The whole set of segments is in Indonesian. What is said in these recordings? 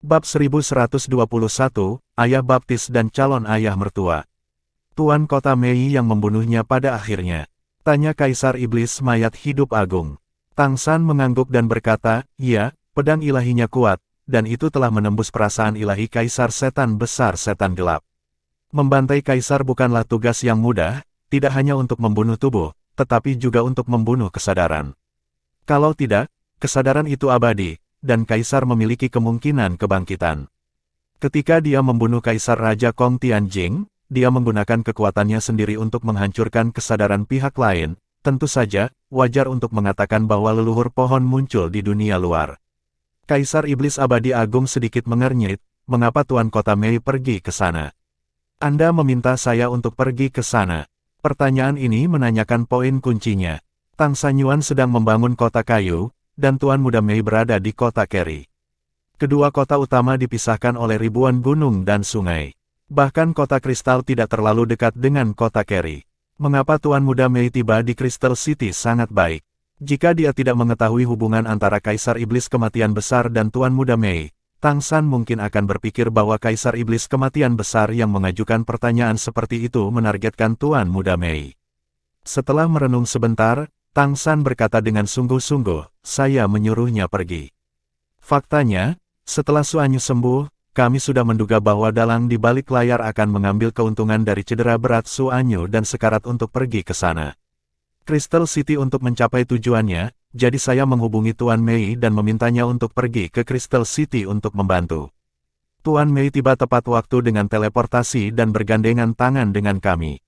Bab 1121, Ayah Baptis dan Calon Ayah Mertua. Tuan Kota Mei yang membunuhnya pada akhirnya. Tanya Kaisar Iblis Mayat Hidup Agung. Tang San mengangguk dan berkata, "Iya, pedang ilahinya kuat, dan itu telah menembus perasaan ilahi Kaisar Setan Besar Setan Gelap. Membantai Kaisar bukanlah tugas yang mudah, tidak hanya untuk membunuh tubuh, tetapi juga untuk membunuh kesadaran. Kalau tidak, kesadaran itu abadi, dan Kaisar memiliki kemungkinan kebangkitan. Ketika dia membunuh Kaisar Raja Kong Tianjing, dia menggunakan kekuatannya sendiri untuk menghancurkan kesadaran pihak lain. Tentu saja, wajar untuk mengatakan bahwa leluhur pohon muncul di dunia luar." Kaisar Iblis Abadi Agung sedikit mengernyit, "Mengapa Tuan Kota Mei pergi ke sana? Anda meminta saya untuk pergi ke sana." Pertanyaan ini menanyakan poin kuncinya. Tang Sanyuan sedang membangun kota kayu, dan Tuan Muda Mei berada di kota Keri. Kedua kota utama dipisahkan oleh ribuan gunung dan sungai. Bahkan kota kristal tidak terlalu dekat dengan kota Keri. Mengapa Tuan Muda Mei tiba di Crystal City sangat baik? Jika dia tidak mengetahui hubungan antara Kaisar Iblis Kematian Besar dan Tuan Muda Mei, Tang San mungkin akan berpikir bahwa Kaisar Iblis Kematian Besar yang mengajukan pertanyaan seperti itu menargetkan Tuan Muda Mei. Setelah merenung sebentar, Tang San berkata dengan sungguh-sungguh, "Saya menyuruhnya pergi. Faktanya, setelah Suanyu sembuh, kami sudah menduga bahwa dalang di balik layar akan mengambil keuntungan dari cedera berat Suanyu dan sekarat untuk pergi ke sana. Crystal City untuk mencapai tujuannya, jadi saya menghubungi Tuan Mei dan memintanya untuk pergi ke Crystal City untuk membantu. Tuan Mei tiba tepat waktu dengan teleportasi dan bergandengan tangan dengan kami.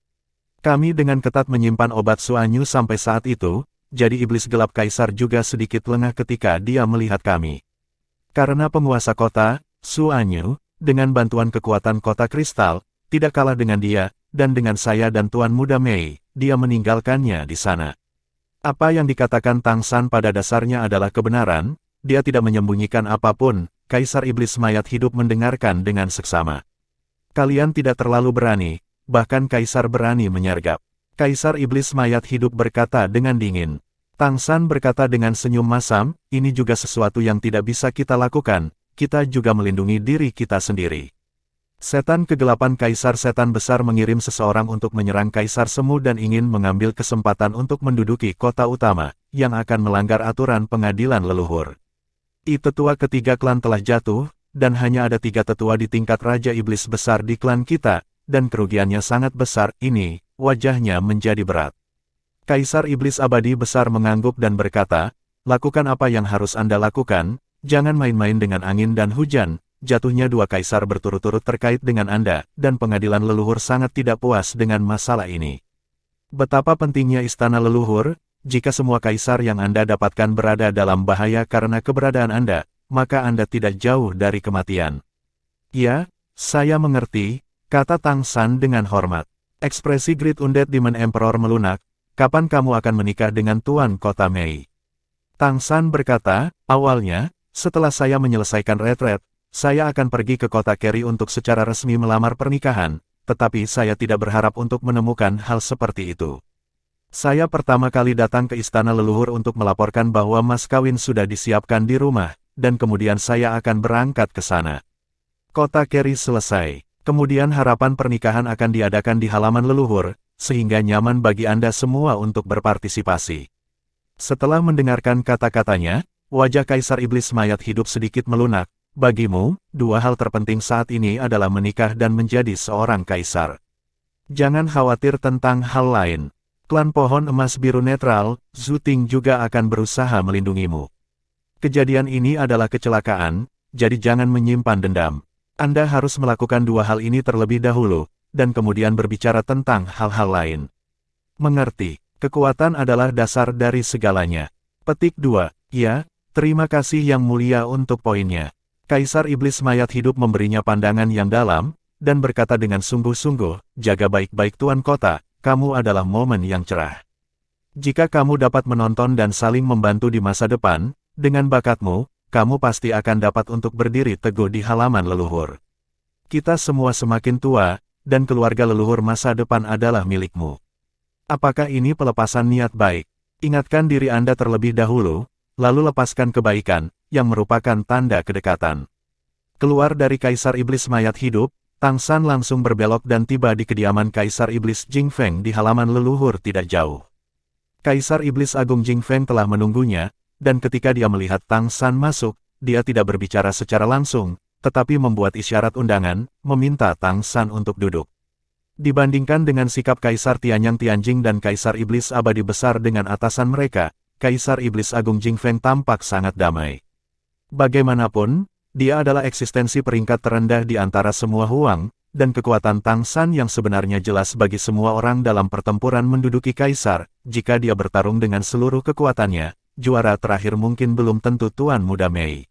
Kami dengan ketat menyimpan obat Suanyu sampai saat itu, jadi iblis gelap Kaisar juga sedikit lengah ketika dia melihat kami. Karena penguasa kota, Suanyu, dengan bantuan kekuatan kota kristal, tidak kalah dengan dia, dan dengan saya dan Tuan Muda Mei, dia meninggalkannya di sana." Apa yang dikatakan Tang San pada dasarnya adalah kebenaran, dia tidak menyembunyikan apapun. Kaisar Iblis Mayat Hidup mendengarkan dengan seksama. "Kalian tidak terlalu berani, bahkan Kaisar berani menyergap." Kaisar Iblis Mayat Hidup berkata dengan dingin. Tang San berkata dengan senyum masam, "Ini juga sesuatu yang tidak bisa kita lakukan. Kita juga melindungi diri kita sendiri." Setan kegelapan Kaisar Setan Besar mengirim seseorang untuk menyerang Kaisar Semu dan ingin mengambil kesempatan untuk menduduki kota utama, yang akan melanggar aturan pengadilan leluhur. Tetua ketiga klan telah jatuh, dan hanya ada 3 tetua di tingkat Raja Iblis Besar di klan kita, dan kerugiannya sangat besar. Ini, wajahnya menjadi berat. Kaisar Iblis Abadi Besar mengangguk dan berkata, "Lakukan apa yang harus Anda lakukan, jangan main-main dengan angin dan hujan. Jatuhnya 2 kaisar berturut-turut terkait dengan Anda, dan pengadilan leluhur sangat tidak puas dengan masalah ini. Betapa pentingnya istana leluhur, jika semua kaisar yang Anda dapatkan berada dalam bahaya karena keberadaan Anda, maka Anda tidak jauh dari kematian." "Ya, saya mengerti," kata Tang San dengan hormat. Ekspresi Great Undead Demon Emperor melunak. "Kapan kamu akan menikah dengan Tuan Kota Mei?" Tang San berkata, "Awalnya, setelah saya menyelesaikan retret, saya akan pergi ke kota Keri untuk secara resmi melamar pernikahan, tetapi saya tidak berharap untuk menemukan hal seperti itu. Saya pertama kali datang ke istana leluhur untuk melaporkan bahwa mas kawin sudah disiapkan di rumah, dan kemudian saya akan berangkat ke sana. Kota Keri selesai, kemudian harapan pernikahan akan diadakan di halaman leluhur, sehingga nyaman bagi Anda semua untuk berpartisipasi." Setelah mendengarkan kata-katanya, wajah Kaisar Iblis Mayat Hidup sedikit melunak. "Bagimu, 2 hal terpenting saat ini adalah menikah dan menjadi seorang kaisar. Jangan khawatir tentang hal lain. Klan Pohon Emas Biru Netral, Zuting juga akan berusaha melindungimu. Kejadian ini adalah kecelakaan, jadi jangan menyimpan dendam. Anda harus melakukan 2 hal ini terlebih dahulu, dan kemudian berbicara tentang hal-hal lain." "Mengerti, kekuatan adalah dasar dari segalanya." Petik 2. "Ya, terima kasih Yang Mulia untuk poinnya." Kaisar Iblis Mayat Hidup memberinya pandangan yang dalam, dan berkata dengan sungguh-sungguh, "Jaga baik-baik Tuan Kota, kamu adalah momen yang cerah. Jika kamu dapat menonton dan saling membantu di masa depan, dengan bakatmu, kamu pasti akan dapat untuk berdiri teguh di halaman leluhur. Kita semua semakin tua, dan keluarga leluhur masa depan adalah milikmu. Apakah ini pelepasan niat baik? Ingatkan diri Anda terlebih dahulu, lalu lepaskan kebaikan, yang merupakan tanda kedekatan." Keluar dari Kaisar Iblis mayat hidup, Tang San langsung berbelok dan tiba di kediaman Kaisar Iblis Jing Feng di halaman leluhur tidak jauh. Kaisar Iblis Agung Jing Feng telah menunggunya, dan ketika dia melihat Tang San masuk, dia tidak berbicara secara langsung, tetapi membuat isyarat undangan, meminta Tang San untuk duduk. Dibandingkan dengan sikap Kaisar Tianyang Tianjing dan Kaisar Iblis Abadi Besar dengan atasan mereka, Kaisar Iblis Agung Jing Feng tampak sangat damai. Bagaimanapun, dia adalah eksistensi peringkat terendah di antara semua Huang, dan kekuatan Tang San yang sebenarnya jelas bagi semua orang dalam pertempuran menduduki Kaisar. Jika dia bertarung dengan seluruh kekuatannya, juara terakhir mungkin belum tentu Tuan Muda Mei.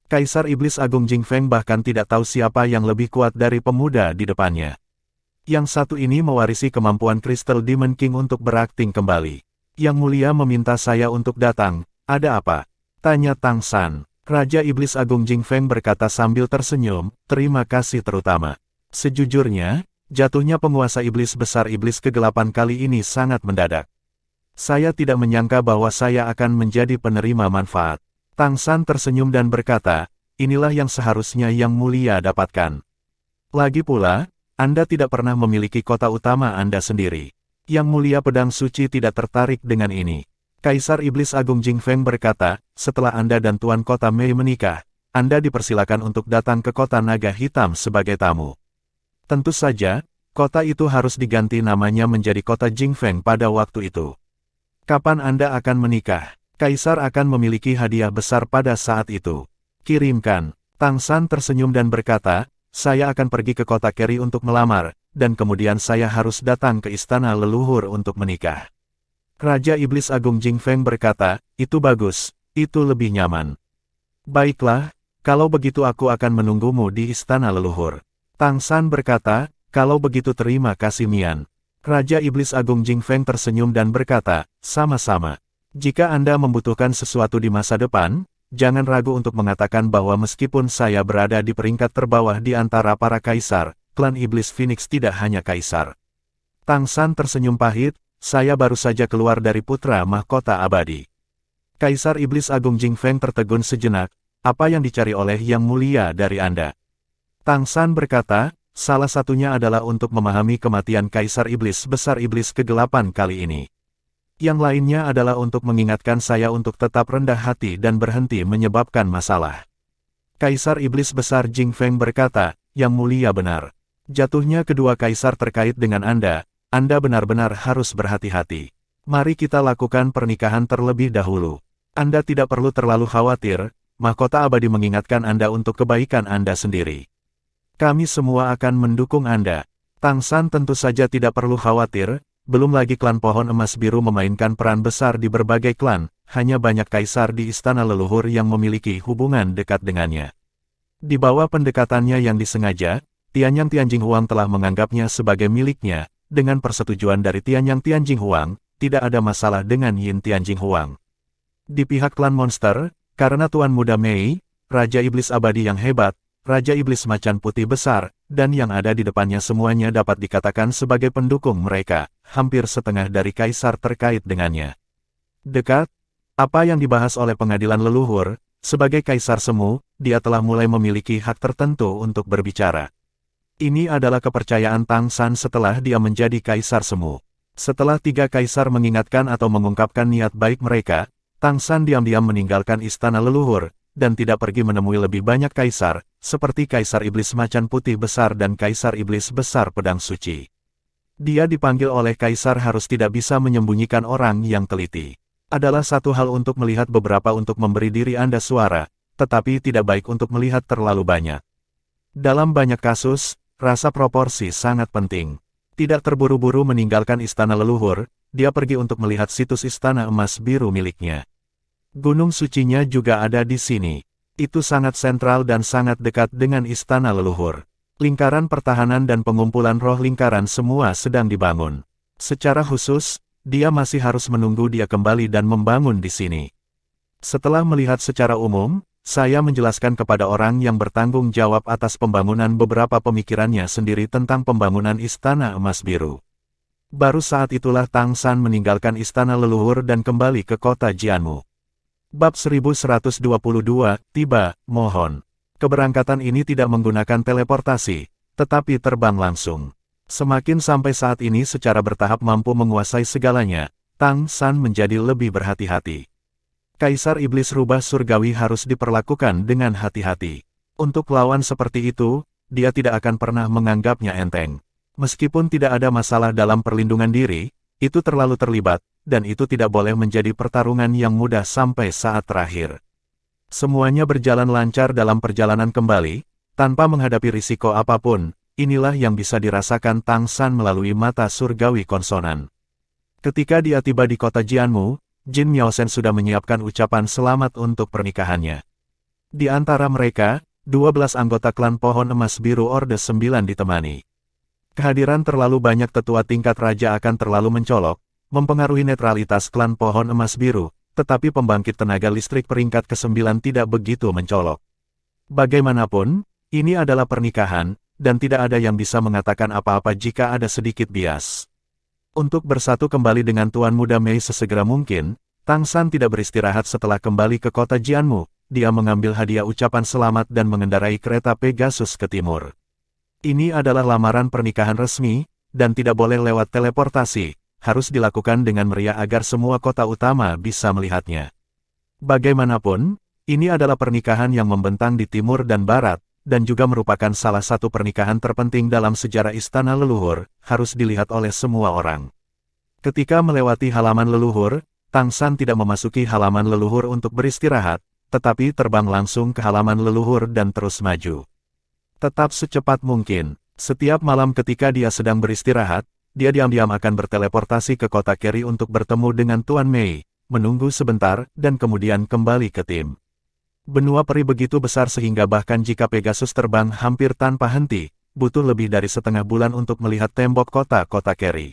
Kaisar Iblis Agung Jing Feng bahkan tidak tahu siapa yang lebih kuat dari pemuda di depannya. Yang satu ini mewarisi kemampuan Crystal Demon King untuk berakting kembali. Yang mulia meminta saya untuk datang, ada apa? Tanya Tang San. Raja Iblis Agung Jing Feng berkata sambil tersenyum, terima kasih terutama. Sejujurnya, jatuhnya penguasa iblis besar iblis kegelapan kali ini sangat mendadak. Saya tidak menyangka bahwa saya akan menjadi penerima manfaat. Tang San tersenyum dan berkata, inilah yang seharusnya Yang Mulia dapatkan. Lagi pula, Anda tidak pernah memiliki kota utama Anda sendiri. Yang Mulia Pedang Suci tidak tertarik dengan ini. Kaisar Iblis Agung Jing Feng berkata, setelah Anda dan Tuan Kota Mei menikah, Anda dipersilakan untuk datang ke Kota Naga Hitam sebagai tamu. Tentu saja, kota itu harus diganti namanya menjadi Kota Jing Feng pada waktu itu. Kapan Anda akan menikah? Kaisar akan memiliki hadiah besar pada saat itu. Kirimkan. Tang San tersenyum dan berkata, saya akan pergi ke kota Keri untuk melamar, dan kemudian saya harus datang ke istana leluhur untuk menikah. Raja Iblis Agung Jing Feng berkata, itu bagus, itu lebih nyaman. Baiklah, kalau begitu aku akan menunggumu di istana leluhur. Tang San berkata, kalau begitu terima kasih Mian. Raja Iblis Agung Jing Feng tersenyum dan berkata, sama-sama. Jika Anda membutuhkan sesuatu di masa depan, jangan ragu untuk mengatakan bahwa meskipun saya berada di peringkat terbawah di antara para kaisar, klan Iblis Phoenix tidak hanya kaisar. Tang San tersenyum pahit, saya baru saja keluar dari Putra Mahkota Abadi. Kaisar Iblis Agung Jing Feng tertegun sejenak, apa yang dicari oleh Yang Mulia dari Anda? Tang San berkata, salah satunya adalah untuk memahami kematian Kaisar Iblis Besar Iblis Kegelapan kali ini. Yang lainnya adalah untuk mengingatkan saya untuk tetap rendah hati dan berhenti menyebabkan masalah. Kaisar Iblis Besar Jing Feng berkata, Yang Mulia benar. Jatuhnya kedua kaisar terkait dengan Anda benar-benar harus berhati-hati. Mari kita lakukan pernikahan terlebih dahulu. Anda tidak perlu terlalu khawatir, Mahkota Abadi mengingatkan Anda untuk kebaikan Anda sendiri. Kami semua akan mendukung Anda. Tang San tentu saja tidak perlu khawatir, belum lagi klan Pohon Emas Biru memainkan peran besar di berbagai klan, hanya banyak kaisar di istana leluhur yang memiliki hubungan dekat dengannya. Di bawah pendekatannya yang disengaja, Tianyang Tianjing Huang telah menganggapnya sebagai miliknya. Dengan persetujuan dari Tianyang Tianjing Huang, tidak ada masalah dengan Yin Tianjing Huang. Di pihak klan monster, karena Tuan Muda Mei, Raja Iblis Abadi yang hebat, Raja Iblis Macan Putih Besar, dan yang ada di depannya semuanya dapat dikatakan sebagai pendukung mereka, hampir setengah dari kaisar terkait dengannya. Dekat, apa yang dibahas oleh pengadilan leluhur, sebagai kaisar semu, dia telah mulai memiliki hak tertentu untuk berbicara. Ini adalah kepercayaan Tang San setelah dia menjadi kaisar semu. Setelah tiga kaisar mengingatkan atau mengungkapkan niat baik mereka, Tang San diam-diam meninggalkan istana leluhur, dan tidak pergi menemui lebih banyak kaisar, seperti Kaisar Iblis Macan Putih Besar dan Kaisar Iblis Besar Pedang Suci. Dia dipanggil oleh kaisar harus tidak bisa menyembunyikan orang yang teliti. Adalah satu hal untuk melihat beberapa untuk memberi diri Anda suara, tetapi tidak baik untuk melihat terlalu banyak. Dalam banyak kasus, rasa proporsi sangat penting. Tidak terburu-buru meninggalkan istana leluhur, dia pergi untuk melihat situs istana emas biru miliknya. Gunung sucinya juga ada di sini. Itu sangat sentral dan sangat dekat dengan istana leluhur. Lingkaran pertahanan dan pengumpulan roh lingkaran semua sedang dibangun. Secara khusus, dia masih harus menunggu dia kembali dan membangun di sini. Setelah melihat secara umum, saya menjelaskan kepada orang yang bertanggung jawab atas pembangunan beberapa pemikirannya sendiri tentang pembangunan Istana Emas Biru. Baru saat itulah Tang San meninggalkan istana leluhur dan kembali ke kota Jianmu. Bab 1122, tiba, mohon. Keberangkatan ini tidak menggunakan teleportasi, tetapi terbang langsung. Semakin sampai saat ini secara bertahap mampu menguasai segalanya, Tang San menjadi lebih berhati-hati. Kaisar Iblis Rubah Surgawi harus diperlakukan dengan hati-hati. Untuk lawan seperti itu, dia tidak akan pernah menganggapnya enteng. Meskipun tidak ada masalah dalam perlindungan diri, itu terlalu terlibat, dan itu tidak boleh menjadi pertarungan yang mudah sampai saat terakhir. Semuanya berjalan lancar dalam perjalanan kembali, tanpa menghadapi risiko apapun. Inilah yang bisa dirasakan Tang San melalui mata surgawi konsonan. Ketika dia tiba di kota Jianmu, Jin Miaosen sudah menyiapkan ucapan selamat untuk pernikahannya. Di antara mereka, 12 anggota klan Pohon Emas Biru Orde 9 ditemani. Kehadiran terlalu banyak tetua tingkat raja akan terlalu mencolok, mempengaruhi netralitas klan Pohon Emas Biru, tetapi pembangkit tenaga listrik peringkat ke-9 tidak begitu mencolok. Bagaimanapun, ini adalah pernikahan, dan tidak ada yang bisa mengatakan apa-apa jika ada sedikit bias. Untuk bersatu kembali dengan Tuan Muda Mei sesegera mungkin, Tang San tidak beristirahat setelah kembali ke kota Jianmu. Dia mengambil hadiah ucapan selamat dan mengendarai kereta Pegasus ke timur. Ini adalah lamaran pernikahan resmi, dan tidak boleh lewat teleportasi, harus dilakukan dengan meriah agar semua kota utama bisa melihatnya. Bagaimanapun, ini adalah pernikahan yang membentang di timur dan barat, dan juga merupakan salah satu pernikahan terpenting dalam sejarah istana leluhur, harus dilihat oleh semua orang. Ketika melewati halaman leluhur, Tang San tidak memasuki halaman leluhur untuk beristirahat, tetapi terbang langsung ke halaman leluhur dan terus maju. Tetap secepat mungkin, setiap malam ketika dia sedang beristirahat, dia diam-diam akan berteleportasi ke kota Keri untuk bertemu dengan Tuan Mei, menunggu sebentar, dan kemudian kembali ke tim. Benua peri begitu besar sehingga bahkan jika Pegasus terbang hampir tanpa henti, butuh lebih dari setengah bulan untuk melihat tembok kota-kota Keri.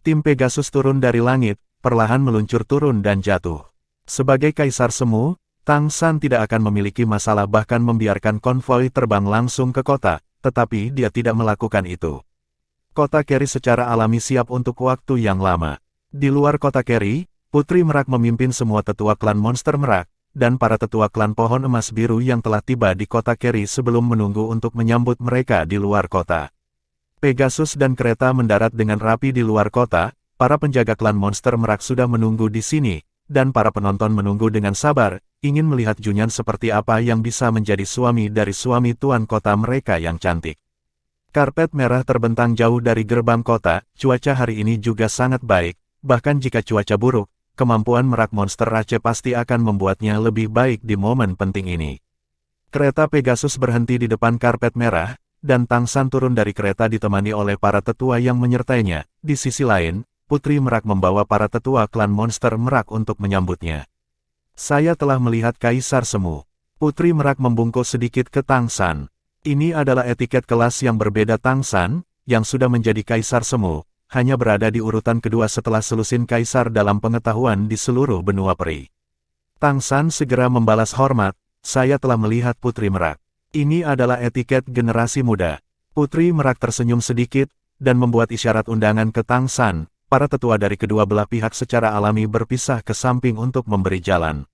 Tim Pegasus turun dari langit, perlahan meluncur turun dan jatuh. Sebagai Kaisar Semu, Tang San tidak akan memiliki masalah bahkan membiarkan konvoi terbang langsung ke kota, tetapi dia tidak melakukan itu. Kota Keri secara alami siap untuk waktu yang lama. Di luar kota Keri, Putri Merak memimpin semua tetua klan Monster Merak, dan para tetua klan Pohon Emas Biru yang telah tiba di kota Keri sebelum menunggu untuk menyambut mereka di luar kota. Pegasus dan kereta mendarat dengan rapi di luar kota, para penjaga klan Monster Merak sudah menunggu di sini, dan para penonton menunggu dengan sabar, ingin melihat Junyan seperti apa yang bisa menjadi suami dari suami tuan kota mereka yang cantik. Karpet merah terbentang jauh dari gerbang kota, cuaca hari ini juga sangat baik, bahkan jika cuaca buruk, kemampuan merak monster Rache pasti akan membuatnya lebih baik di momen penting ini. Kereta Pegasus berhenti di depan karpet merah, dan Tang San turun dari kereta ditemani oleh para tetua yang menyertainya. Di sisi lain, Putri Merak membawa para tetua klan Monster Merak untuk menyambutnya. Saya telah melihat Kaisar Semu. Putri Merak membungkuk sedikit ke Tang San. Ini adalah etiket kelas yang berbeda. Tang San, yang sudah menjadi Kaisar Semu, hanya berada di urutan kedua setelah selusin kaisar dalam pengetahuan di seluruh benua peri. Tang San segera membalas hormat, saya telah melihat Putri Merak. Ini adalah etiket generasi muda. Putri Merak tersenyum sedikit, dan membuat isyarat undangan ke Tang San. Para tetua dari kedua belah pihak secara alami berpisah ke samping untuk memberi jalan.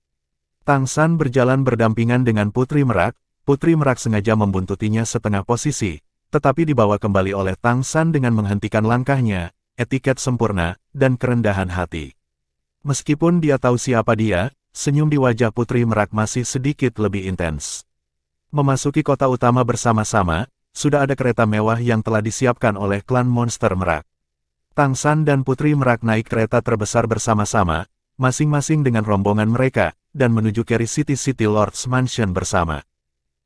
Tang San berjalan berdampingan dengan Putri Merak. Putri Merak sengaja membuntutinya setengah posisi, tetapi dibawa kembali oleh Tang San dengan menghentikan langkahnya, etiket sempurna, dan kerendahan hati. Meskipun dia tahu siapa dia, senyum di wajah Putri Merak masih sedikit lebih intens. Memasuki kota utama bersama-sama, sudah ada kereta mewah yang telah disiapkan oleh klan Monster Merak. Tang San dan Putri Merak naik kereta terbesar bersama-sama, masing-masing dengan rombongan mereka, dan menuju Keri City Lord's Mansion bersama.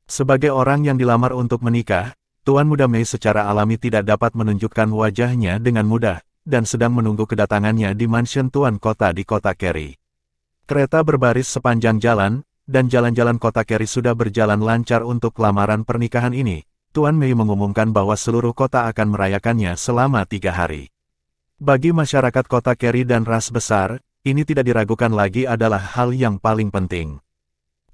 Sebagai orang yang dilamar untuk menikah, Tuan Muda Mei secara alami tidak dapat menunjukkan wajahnya dengan mudah, dan sedang menunggu kedatangannya di mansion Tuan Kota di kota Keri. Kereta berbaris sepanjang jalan, dan jalan-jalan kota Keri sudah berjalan lancar untuk lamaran pernikahan ini. Tuan Mei mengumumkan bahwa seluruh kota akan merayakannya selama 3 hari. Bagi masyarakat kota Keri dan ras besar, ini tidak diragukan lagi adalah hal yang paling penting.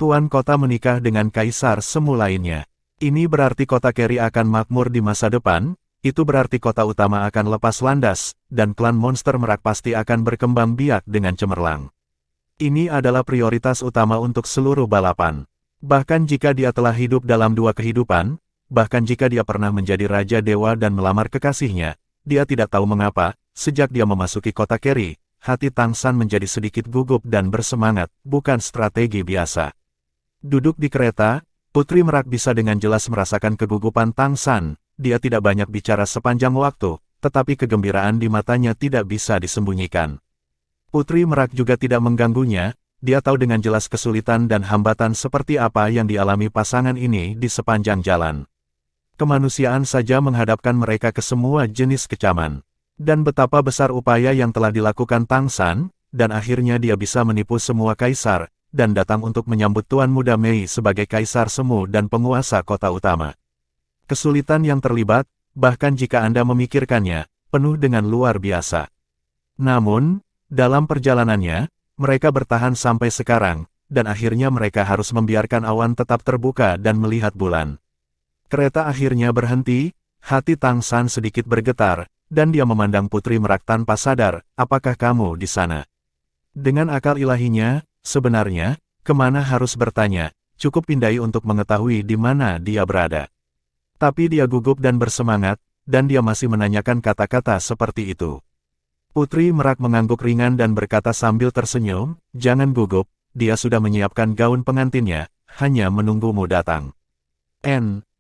Tuan kota menikah dengan Kaisar Semu lainnya. Ini berarti kota Keri akan makmur di masa depan, itu berarti kota utama akan lepas landas, dan klan Monster Merak pasti akan berkembang biak dengan cemerlang. Ini adalah prioritas utama untuk seluruh balapan. Bahkan jika dia telah hidup dalam dua kehidupan, bahkan jika dia pernah menjadi Raja Dewa dan melamar kekasihnya, dia tidak tahu mengapa, sejak dia memasuki kota Keri, hati Tang San menjadi sedikit gugup dan bersemangat, bukan strategi biasa. Duduk di kereta, Putri Merak bisa dengan jelas merasakan kegugupan Tang San. Dia tidak banyak bicara sepanjang waktu, tetapi kegembiraan di matanya tidak bisa disembunyikan. Putri Merak juga tidak mengganggunya, dia tahu dengan jelas kesulitan dan hambatan seperti apa yang dialami pasangan ini di sepanjang jalan. Kemanusiaan saja menghadapkan mereka ke semua jenis kecaman. Dan betapa besar upaya yang telah dilakukan Tang San, dan akhirnya dia bisa menipu semua kaisar, dan datang untuk menyambut Tuan Muda Mei sebagai kaisar semu dan penguasa kota utama. Kesulitan yang terlibat, bahkan jika Anda memikirkannya, penuh dengan luar biasa. Namun, dalam perjalanannya, mereka bertahan sampai sekarang, dan akhirnya mereka harus membiarkan awan tetap terbuka dan melihat bulan. Kereta akhirnya berhenti, hati Tang San sedikit bergetar, dan dia memandang Putri Merak tanpa sadar, apakah kamu di sana? Dengan akal ilahinya, sebenarnya, kemana harus bertanya, cukup pindai untuk mengetahui di mana dia berada. Tapi dia gugup dan bersemangat, dan dia masih menanyakan kata-kata seperti itu. Putri Merak mengangguk ringan dan berkata sambil tersenyum, jangan gugup, dia sudah menyiapkan gaun pengantinnya, hanya menunggumu datang.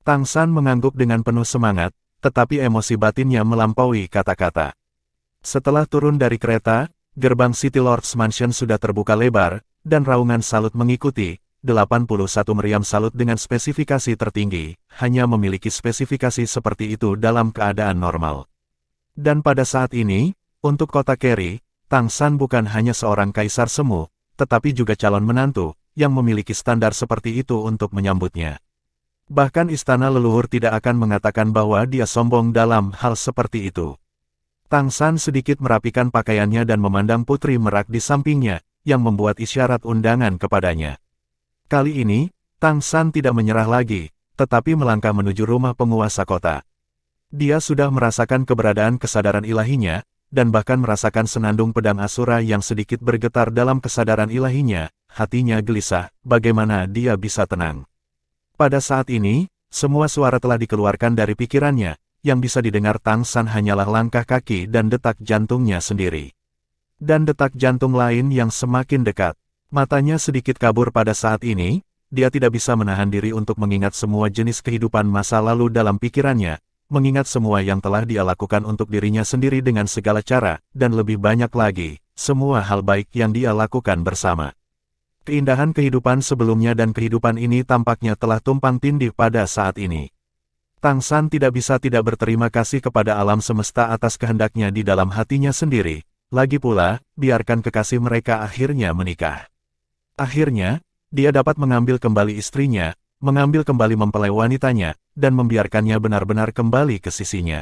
Tang San mengangguk dengan penuh semangat, tetapi emosi batinnya melampaui kata-kata. Setelah turun dari kereta, gerbang City Lord's Mansion sudah terbuka lebar, dan raungan salut mengikuti. 81 meriam salut dengan spesifikasi tertinggi, hanya memiliki spesifikasi seperti itu dalam keadaan normal. Dan pada saat ini, untuk kota Keri, Tang San bukan hanya seorang kaisar semu, tetapi juga calon menantu, yang memiliki standar seperti itu untuk menyambutnya. Bahkan istana leluhur tidak akan mengatakan bahwa dia sombong dalam hal seperti itu. Tang San sedikit merapikan pakaiannya dan memandang Putri Merak di sampingnya, yang membuat isyarat undangan kepadanya. Kali ini, Tang San tidak menyerah lagi, tetapi melangkah menuju rumah penguasa kota. Dia sudah merasakan keberadaan kesadaran ilahinya, dan bahkan merasakan senandung pedang Asura yang sedikit bergetar dalam kesadaran ilahinya, hatinya gelisah, bagaimana dia bisa tenang. Pada saat ini, semua suara telah dikeluarkan dari pikirannya, yang bisa didengar Tang San hanyalah langkah kaki dan detak jantungnya sendiri. Dan detak jantung lain yang semakin dekat. Matanya sedikit kabur pada saat ini, dia tidak bisa menahan diri untuk mengingat semua jenis kehidupan masa lalu dalam pikirannya, mengingat semua yang telah dia lakukan untuk dirinya sendiri dengan segala cara, dan lebih banyak lagi, semua hal baik yang dia lakukan bersama. Keindahan kehidupan sebelumnya dan kehidupan ini tampaknya telah tumpang tindih pada saat ini. Tang San tidak bisa tidak berterima kasih kepada alam semesta atas kehendaknya di dalam hatinya sendiri. Lagi pula, biarkan kekasih mereka akhirnya menikah. Akhirnya, dia dapat mengambil kembali istrinya, mengambil kembali mempelai wanitanya, dan membiarkannya benar-benar kembali ke sisinya.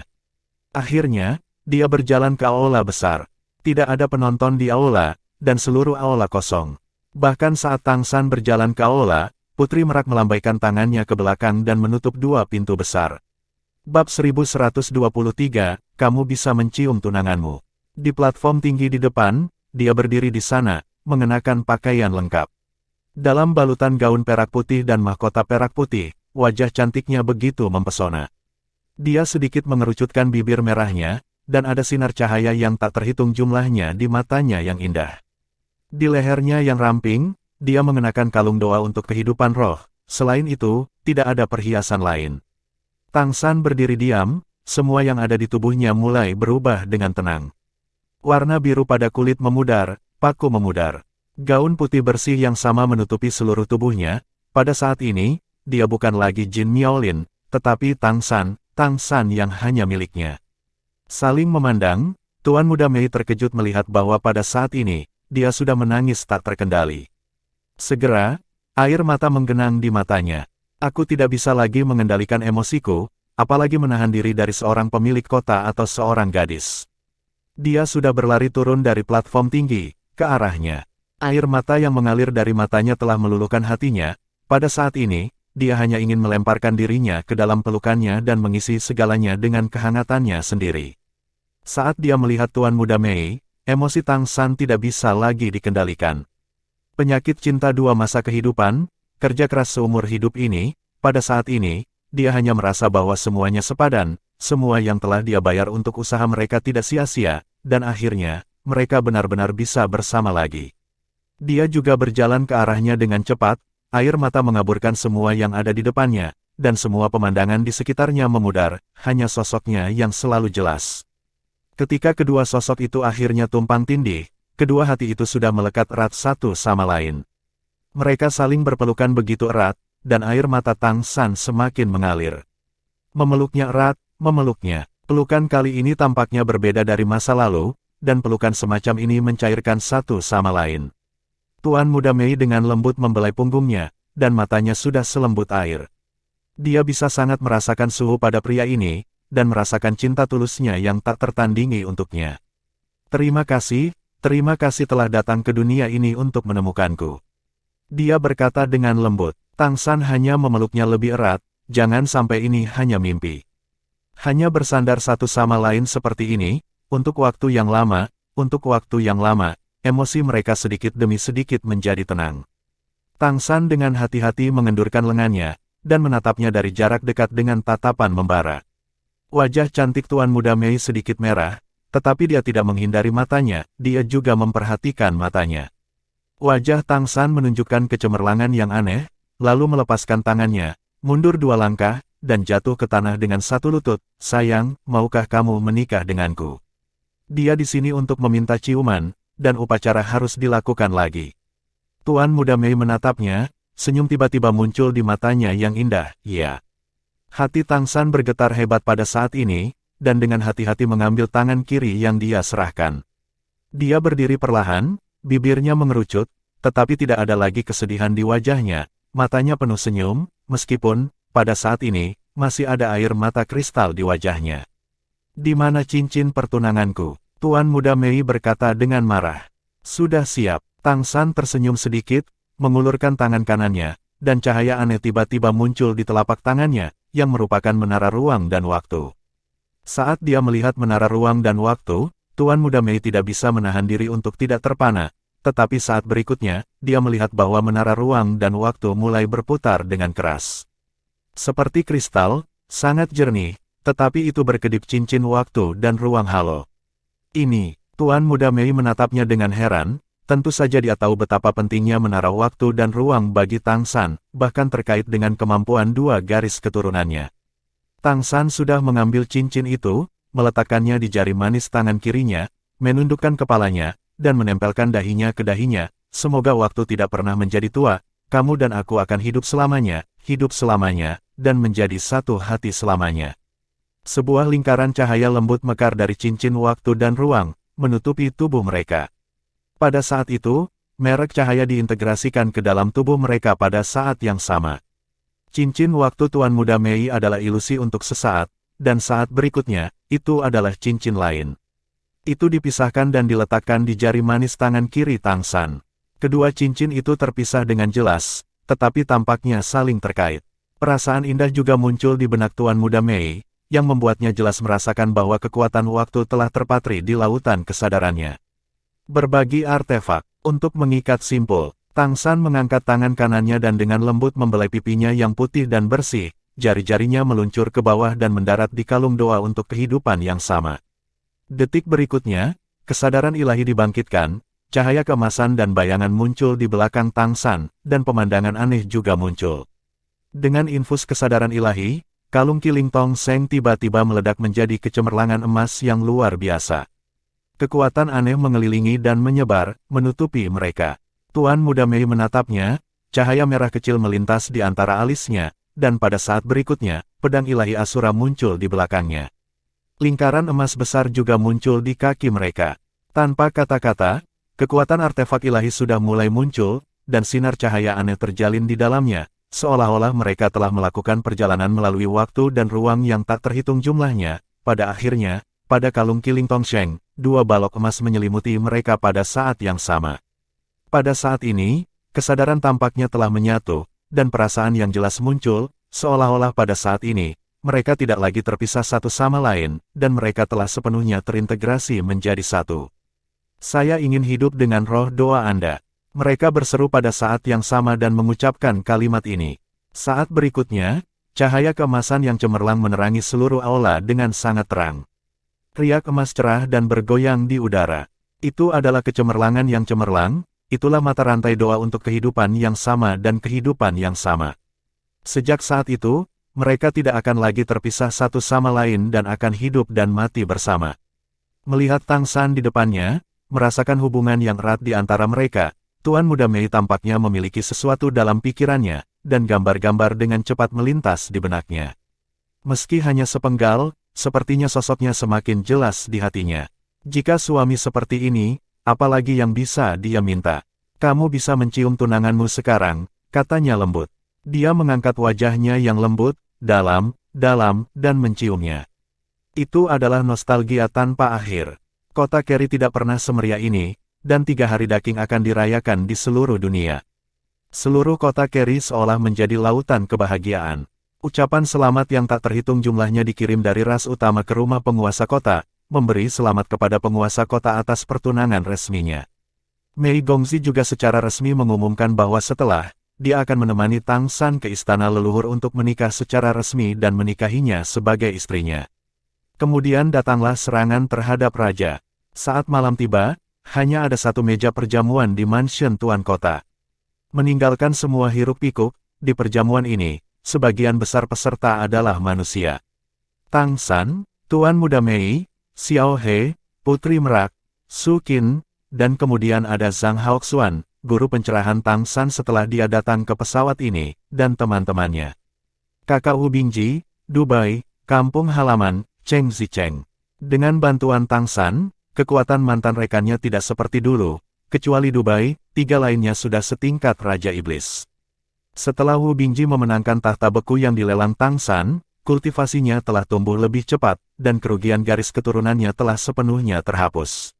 Akhirnya, dia berjalan ke aula besar. Tidak ada penonton di aula, dan seluruh aula kosong. Bahkan saat Tang San berjalan ke aula, Putri Merak melambaikan tangannya ke belakang dan menutup dua pintu besar. Bab 1123, kamu bisa mencium tunanganmu. Di platform tinggi di depan, dia berdiri di sana, mengenakan pakaian lengkap. Dalam balutan gaun perak putih dan mahkota perak putih, wajah cantiknya begitu mempesona. Dia sedikit mengerucutkan bibir merahnya, dan ada sinar cahaya yang tak terhitung jumlahnya di matanya yang indah. Di lehernya yang ramping, dia mengenakan kalung doa untuk kehidupan roh. Selain itu, tidak ada perhiasan lain. Tang San berdiri diam, semua yang ada di tubuhnya mulai berubah dengan tenang. Warna biru pada kulit memudar, paku memudar. Gaun putih bersih yang sama menutupi seluruh tubuhnya. Pada saat ini, dia bukan lagi Jin Miaolin, tetapi Tang San yang hanya miliknya. Saling memandang, Tuan Muda Mei terkejut melihat bahwa pada saat ini, dia sudah menangis tak terkendali. Segera, air mata menggenang di matanya. Aku tidak bisa lagi mengendalikan emosiku, apalagi menahan diri dari seorang pemilik kota atau seorang gadis. Dia sudah berlari turun dari platform tinggi, ke arahnya. Air mata yang mengalir dari matanya telah meluluhkan hatinya. Pada saat ini, dia hanya ingin melemparkan dirinya ke dalam pelukannya dan mengisi segalanya dengan kehangatannya sendiri. Saat dia melihat Tuan Muda Mei, emosi Tang San tidak bisa lagi dikendalikan. Penyakit cinta dua masa kehidupan, kerja keras seumur hidup ini, pada saat ini, dia hanya merasa bahwa semuanya sepadan, semua yang telah dia bayar untuk usaha mereka tidak sia-sia, dan akhirnya, mereka benar-benar bisa bersama lagi. Dia juga berjalan ke arahnya dengan cepat, air mata mengaburkan semua yang ada di depannya, dan semua pemandangan di sekitarnya memudar, hanya sosoknya yang selalu jelas. Ketika kedua sosok itu akhirnya tumpang tindih, kedua hati itu sudah melekat erat satu sama lain. Mereka saling berpelukan begitu erat, dan air mata Tang San semakin mengalir. Memeluknya erat, memeluknya. Pelukan kali ini tampaknya berbeda dari masa lalu, dan pelukan semacam ini mencairkan satu sama lain. Tuan Muda Mei dengan lembut membelai punggungnya, dan matanya sudah selembut air. Dia bisa sangat merasakan suhu pada pria ini, dan merasakan cinta tulusnya yang tak tertandingi untuknya. Terima kasih telah datang ke dunia ini untuk menemukanku. Dia berkata dengan lembut. Tang San hanya memeluknya lebih erat, jangan sampai ini hanya mimpi. Hanya bersandar satu sama lain seperti ini, untuk waktu yang lama, emosi mereka sedikit demi sedikit menjadi tenang. Tang San dengan hati-hati mengendurkan lengannya, dan menatapnya dari jarak dekat dengan tatapan membara. Wajah cantik Tuan Muda Mei sedikit merah, tetapi dia tidak menghindari matanya, dia juga memperhatikan matanya. Wajah Tang San menunjukkan kecemerlangan yang aneh, lalu melepaskan tangannya, mundur 2 langkah, dan jatuh ke tanah dengan satu lutut. Sayang, maukah kamu menikah denganku? Dia di sini untuk meminta ciuman, dan upacara harus dilakukan lagi. Tuan Muda Mei menatapnya, senyum tiba-tiba muncul di matanya yang indah, ya. Hati Tang San bergetar hebat pada saat ini, dan dengan hati-hati mengambil tangan kiri yang dia serahkan. Dia berdiri perlahan, bibirnya mengerucut, tetapi tidak ada lagi kesedihan di wajahnya, matanya penuh senyum, meskipun, pada saat ini, masih ada air mata kristal di wajahnya. Di mana cincin pertunanganku? Tuan Muda Mei berkata dengan marah. Sudah siap. Tang San tersenyum sedikit, mengulurkan tangan kanannya, dan cahaya aneh tiba-tiba muncul di telapak tangannya, yang merupakan menara ruang dan waktu. Saat dia melihat menara ruang dan waktu, Tuan Muda Mei tidak bisa menahan diri untuk tidak terpana, tetapi saat berikutnya, dia melihat bahwa menara ruang dan waktu mulai berputar dengan keras. Seperti kristal, sangat jernih, tetapi itu berkedip cincin waktu dan ruang halo. Ini, Tuan Muda Mei menatapnya dengan heran. Tentu saja dia tahu betapa pentingnya menara waktu dan ruang bagi Tang San, bahkan terkait dengan kemampuan 2 garis keturunannya. Tang San sudah mengambil cincin itu, meletakkannya di jari manis tangan kirinya, menundukkan kepalanya, dan menempelkan dahinya ke dahinya. Semoga waktu tidak pernah menjadi tua, kamu dan aku akan hidup selamanya, dan menjadi satu hati selamanya. Sebuah lingkaran cahaya lembut mekar dari cincin waktu dan ruang, menutupi tubuh mereka. Pada saat itu, merek cahaya diintegrasikan ke dalam tubuh mereka pada saat yang sama. Cincin waktu Tuan Muda Mei adalah ilusi untuk sesaat, dan saat berikutnya, itu adalah cincin lain. Itu dipisahkan dan diletakkan di jari manis tangan kiri Tang San. Kedua cincin itu terpisah dengan jelas, tetapi tampaknya saling terkait. Perasaan indah juga muncul di benak Tuan Muda Mei, yang membuatnya jelas merasakan bahwa kekuatan waktu telah terpatri di lautan kesadarannya. Berbagi artefak. Untuk mengikat simpul, Tang San mengangkat tangan kanannya dan dengan lembut membelai pipinya yang putih dan bersih, jari-jarinya meluncur ke bawah dan mendarat di kalung doa untuk kehidupan yang sama. Detik berikutnya, kesadaran ilahi dibangkitkan, cahaya keemasan dan bayangan muncul di belakang Tang San, dan pemandangan aneh juga muncul. Dengan infus kesadaran ilahi, kalung Kiling Tong Seng tiba-tiba meledak menjadi kecemerlangan emas yang luar biasa. Kekuatan aneh mengelilingi dan menyebar, menutupi mereka. Tuan Muda Mei menatapnya, cahaya merah kecil melintas di antara alisnya, dan pada saat berikutnya, pedang ilahi Asura muncul di belakangnya. Lingkaran emas besar juga muncul di kaki mereka. Tanpa kata-kata, kekuatan artefak ilahi sudah mulai muncul, dan sinar cahaya aneh terjalin di dalamnya, seolah-olah mereka telah melakukan perjalanan melalui waktu dan ruang yang tak terhitung jumlahnya. Pada akhirnya, pada kalung Kiling Tong Seng, 2 balok emas menyelimuti mereka pada saat yang sama. Pada saat ini, kesadaran tampaknya telah menyatu, dan perasaan yang jelas muncul, seolah-olah pada saat ini, mereka tidak lagi terpisah satu sama lain, dan mereka telah sepenuhnya terintegrasi menjadi satu. Saya ingin hidup dengan roh doa Anda. Mereka berseru pada saat yang sama dan mengucapkan kalimat ini. Saat berikutnya, cahaya keemasan yang cemerlang menerangi seluruh aula dengan sangat terang. Riak emas cerah dan bergoyang di udara. Itu adalah kecemerlangan yang cemerlang, itulah mata rantai doa untuk kehidupan yang sama dan kehidupan yang sama. Sejak saat itu, mereka tidak akan lagi terpisah satu sama lain dan akan hidup dan mati bersama. Melihat Tang San di depannya, merasakan hubungan yang erat di antara mereka, Tuan Muda Mei tampaknya memiliki sesuatu dalam pikirannya, dan gambar-gambar dengan cepat melintas di benaknya. Meski hanya sepenggal, sepertinya sosoknya semakin jelas di hatinya. Jika suami seperti ini, apalagi yang bisa dia minta? Kamu bisa mencium tunanganmu sekarang, katanya lembut. Dia mengangkat wajahnya yang lembut, dalam, dan menciumnya. Itu adalah nostalgia tanpa akhir. Kota Keri tidak pernah semeriah ini, dan 3 hari Daking akan dirayakan di seluruh dunia. Seluruh kota Keri seolah menjadi lautan kebahagiaan. Ucapan selamat yang tak terhitung jumlahnya dikirim dari ras utama ke rumah penguasa kota, memberi selamat kepada penguasa kota atas pertunangan resminya. Mei Gongzi juga secara resmi mengumumkan bahwa setelah, dia akan menemani Tang San ke istana leluhur untuk menikah secara resmi dan menikahinya sebagai istrinya. Kemudian datanglah serangan terhadap raja. Saat malam tiba, hanya ada satu meja perjamuan di mansion tuan kota. Meninggalkan semua hiruk-pikuk, di perjamuan ini, sebagian besar peserta adalah manusia. Tang San, Tuan Muda Mei, Xiao He, Putri Merak, Su Qin, dan kemudian ada Zhang Haoxuan, guru pencerahan Tang San setelah dia datang ke pesawat ini, dan teman-temannya. Kakak Wu Bingji, Dubai, kampung halaman, Cheng Zicheng. Dengan bantuan Tang San, kekuatan mantan rekannya tidak seperti dulu, kecuali Dubai, 3 lainnya sudah setingkat Raja Iblis. Setelah Wu Bingji memenangkan tahta beku yang dilelang Tang San, kultivasinya telah tumbuh lebih cepat, dan kerugian garis keturunannya telah sepenuhnya terhapus.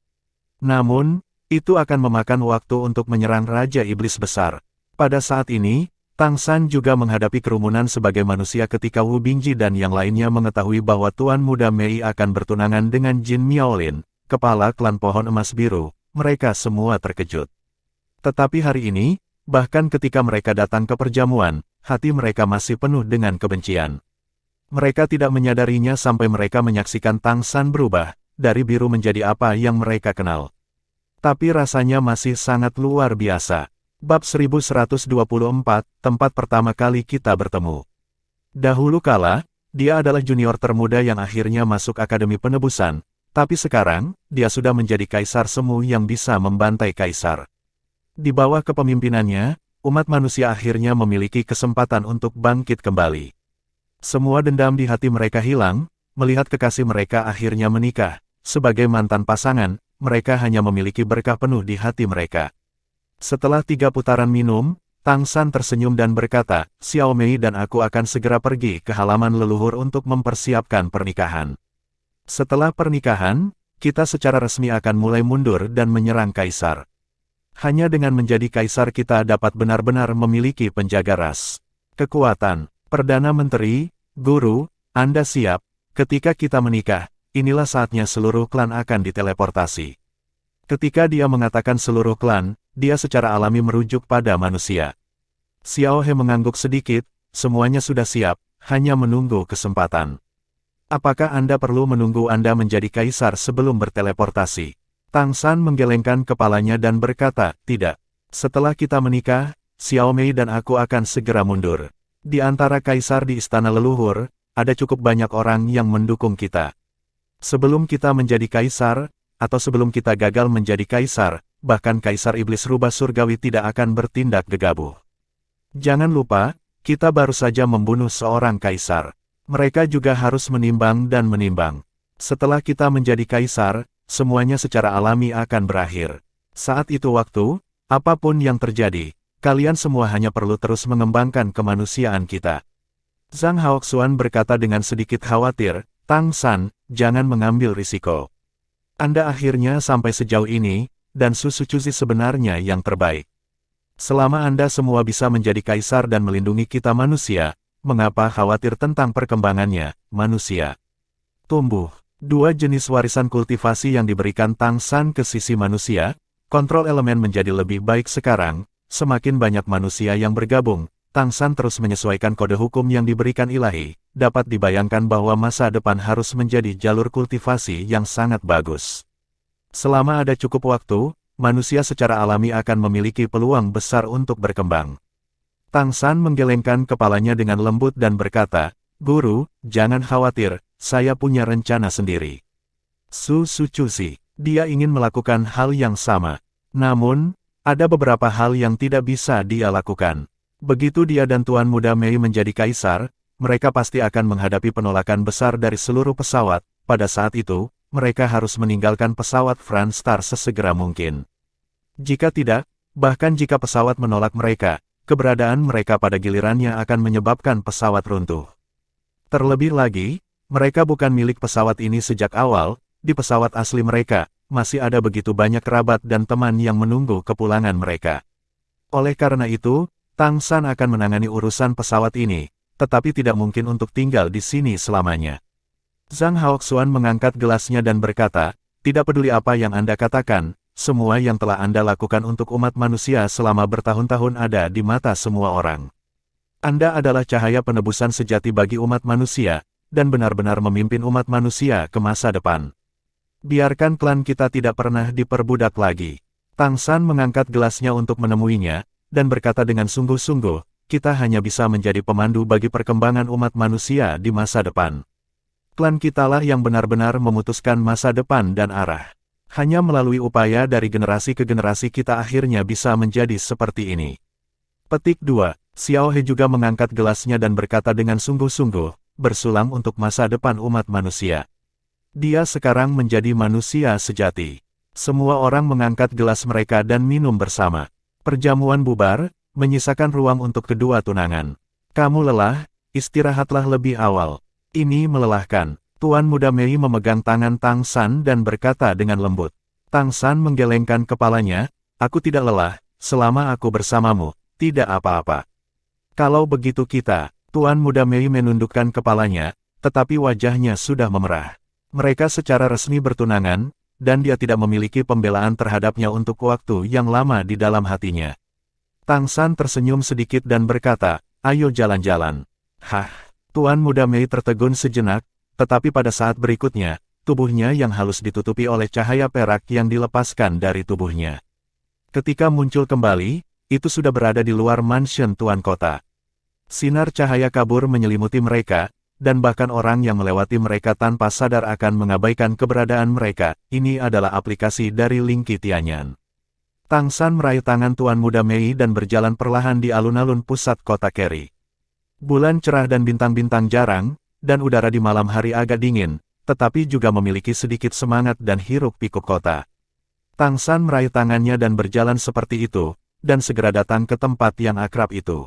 Namun, itu akan memakan waktu untuk menyerang Raja Iblis besar. Pada saat ini, Tang San juga menghadapi kerumunan sebagai manusia ketika Wu Bingji dan yang lainnya mengetahui bahwa Tuan Muda Mei akan bertunangan dengan Jin Miaolin, kepala klan pohon emas biru. Mereka semua terkejut. Tetapi hari ini, bahkan ketika mereka datang ke perjamuan, hati mereka masih penuh dengan kebencian. Mereka tidak menyadarinya sampai mereka menyaksikan Tang San berubah, dari biru menjadi apa yang mereka kenal. Tapi rasanya masih sangat luar biasa. Bab 1124, tempat pertama kali kita bertemu. Dahulu kala, dia adalah junior termuda yang akhirnya masuk Akademi Penebusan, tapi sekarang, dia sudah menjadi kaisar semu yang bisa membantai kaisar. Di bawah kepemimpinannya, umat manusia akhirnya memiliki kesempatan untuk bangkit kembali. Semua dendam di hati mereka hilang, melihat kekasih mereka akhirnya menikah. Sebagai mantan pasangan, mereka hanya memiliki berkah penuh di hati mereka. Setelah 3 putaran minum, Tang San tersenyum dan berkata, Xiao Mei dan aku akan segera pergi ke halaman leluhur untuk mempersiapkan pernikahan. Setelah pernikahan, kita secara resmi akan mulai mundur dan menyerang kaisar. Hanya dengan menjadi kaisar kita dapat benar-benar memiliki penjaga ras. Kekuatan, Perdana Menteri, Guru, Anda siap? Ketika kita menikah, inilah saatnya seluruh klan akan diteleportasi. Ketika dia mengatakan seluruh klan, dia secara alami merujuk pada manusia. Xiao He mengangguk sedikit, semuanya sudah siap, hanya menunggu kesempatan. Apakah Anda perlu menunggu Anda menjadi kaisar sebelum berteleportasi? Tang San menggelengkan kepalanya dan berkata, tidak. Setelah kita menikah, Xiao Mei dan aku akan segera mundur. Di antara kaisar di istana leluhur, ada cukup banyak orang yang mendukung kita. Sebelum kita menjadi kaisar, atau sebelum kita gagal menjadi kaisar, bahkan kaisar iblis rubah surgawi tidak akan bertindak gegabah. Jangan lupa, kita baru saja membunuh seorang kaisar. Mereka juga harus menimbang dan menimbang. Setelah kita menjadi kaisar, semuanya secara alami akan berakhir. Saat itu waktu, apapun yang terjadi, kalian semua hanya perlu terus mengembangkan kemanusiaan kita. Zhang Haoxuan berkata dengan sedikit khawatir, Tang San, jangan mengambil risiko. Anda akhirnya sampai sejauh ini, dan Su Sucuzi sebenarnya yang terbaik. Selama Anda semua bisa menjadi kaisar dan melindungi kita manusia, mengapa khawatir tentang perkembangannya, manusia? Tumbuh. 2 jenis warisan kultivasi yang diberikan Tang San ke sisi manusia, kontrol elemen menjadi lebih baik sekarang, semakin banyak manusia yang bergabung. Tang San terus menyesuaikan kode hukum yang diberikan ilahi. Dapat dibayangkan bahwa masa depan harus menjadi jalur kultivasi yang sangat bagus. Selama ada cukup waktu, manusia secara alami akan memiliki peluang besar untuk berkembang. Tang San menggelengkan kepalanya dengan lembut dan berkata, "Guru, jangan khawatir, saya punya rencana sendiri." Su Cusi, dia ingin melakukan hal yang sama. Namun, ada beberapa hal yang tidak bisa dia lakukan. Begitu dia dan Tuan Muda Mei menjadi kaisar, mereka pasti akan menghadapi penolakan besar dari seluruh pesawat. Pada saat itu, mereka harus meninggalkan pesawat France Star sesegera mungkin. Jika tidak, bahkan jika pesawat menolak mereka, keberadaan mereka pada gilirannya akan menyebabkan pesawat runtuh. Terlebih lagi, mereka bukan milik pesawat ini sejak awal. Di pesawat asli mereka, masih ada begitu banyak kerabat dan teman yang menunggu kepulangan mereka. Oleh karena itu, Tang San akan menangani urusan pesawat ini, tetapi tidak mungkin untuk tinggal di sini selamanya. Zhang Haoxuan mengangkat gelasnya dan berkata, "Tidak peduli apa yang Anda katakan, semua yang telah Anda lakukan untuk umat manusia selama bertahun-tahun ada di mata semua orang. Anda adalah cahaya penebusan sejati bagi umat manusia, dan benar-benar memimpin umat manusia ke masa depan. Biarkan klan kita tidak pernah diperbudak lagi." Tang San mengangkat gelasnya untuk menemuinya, dan berkata dengan sungguh-sungguh, "Kita hanya bisa menjadi pemandu bagi perkembangan umat manusia di masa depan. Klan kitalah yang benar-benar memutuskan masa depan dan arah. Hanya melalui upaya dari generasi ke generasi kita akhirnya bisa menjadi seperti ini." Petik 2. Xiao He juga mengangkat gelasnya dan berkata dengan sungguh-sungguh, "Bersulang untuk masa depan umat manusia." Dia sekarang menjadi manusia sejati. Semua orang mengangkat gelas mereka dan minum bersama. Perjamuan bubar, menyisakan ruang untuk kedua tunangan. "Kamu lelah, istirahatlah lebih awal." Ini melelahkan. Tuan Muda Mei memegang tangan Tang San dan berkata dengan lembut. Tang San menggelengkan kepalanya, "Aku tidak lelah, selama aku bersamamu, tidak apa-apa." "Kalau begitu kita," Tuan Muda Mei menundukkan kepalanya, tetapi wajahnya sudah memerah. Mereka secara resmi bertunangan, dan dia tidak memiliki pembelaan terhadapnya untuk waktu yang lama di dalam hatinya. Tang San tersenyum sedikit dan berkata, "Ayo jalan-jalan." Hah, Tuan Muda Mei tertegun sejenak, tetapi pada saat berikutnya, tubuhnya yang halus ditutupi oleh cahaya perak yang dilepaskan dari tubuhnya. Ketika muncul kembali, itu sudah berada di luar mansion Tuan Kota. Sinar cahaya kabur menyelimuti mereka, dan bahkan orang yang melewati mereka tanpa sadar akan mengabaikan keberadaan mereka. Ini adalah aplikasi dari Lingqi Tianyan. Tang San meraih tangan Tuan Muda Mei dan berjalan perlahan di alun-alun pusat kota Keri. Bulan cerah dan bintang-bintang jarang, dan udara di malam hari agak dingin, tetapi juga memiliki sedikit semangat dan hiruk-pikuk kota. Tang San meraih tangannya dan berjalan seperti itu, dan segera datang ke tempat yang akrab itu.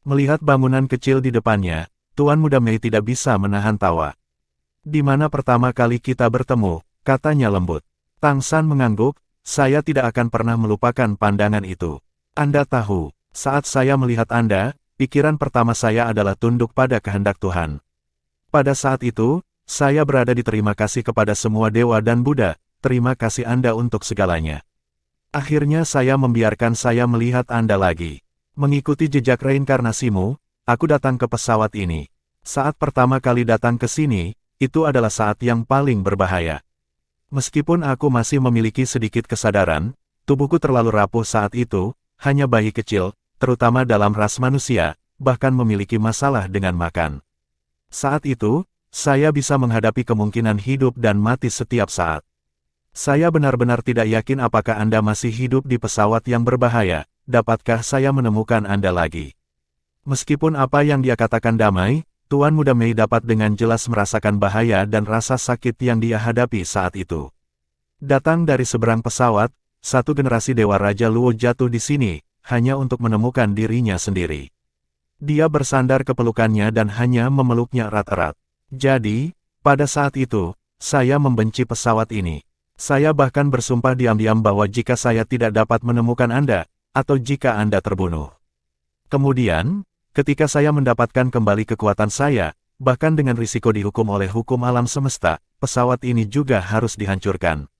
Melihat bangunan kecil di depannya, Tuan Muda Mei tidak bisa menahan tawa. "Di mana pertama kali kita bertemu?" katanya lembut. Tang San mengangguk, "Saya tidak akan pernah melupakan pandangan itu. Anda tahu, saat saya melihat Anda, pikiran pertama saya adalah tunduk pada kehendak Tuhan. Pada saat itu, saya berada di terima kasih kepada semua dewa dan Buddha, terima kasih Anda untuk segalanya. Akhirnya saya membiarkan saya melihat Anda lagi. Mengikuti jejak reinkarnasimu, aku datang ke pesawat ini. Saat pertama kali datang ke sini, itu adalah saat yang paling berbahaya. Meskipun aku masih memiliki sedikit kesadaran, tubuhku terlalu rapuh saat itu, hanya bayi kecil, terutama dalam ras manusia, bahkan memiliki masalah dengan makan. Saat itu, saya bisa menghadapi kemungkinan hidup dan mati setiap saat. Saya benar-benar tidak yakin apakah Anda masih hidup di pesawat yang berbahaya, dapatkah saya menemukan Anda lagi?" Meskipun apa yang dia katakan damai, Tuan Muda Mei dapat dengan jelas merasakan bahaya dan rasa sakit yang dia hadapi saat itu. Datang dari seberang pesawat, satu generasi Dewa Raja Luo jatuh di sini, hanya untuk menemukan dirinya sendiri. Dia bersandar ke pelukannya dan hanya memeluknya erat-erat. "Jadi, pada saat itu, saya membenci pesawat ini. Saya bahkan bersumpah diam-diam bahwa jika saya tidak dapat menemukan Anda, atau jika Anda terbunuh. Kemudian, ketika saya mendapatkan kembali kekuatan saya, bahkan dengan risiko dihukum oleh hukum alam semesta, pesawat ini juga harus dihancurkan.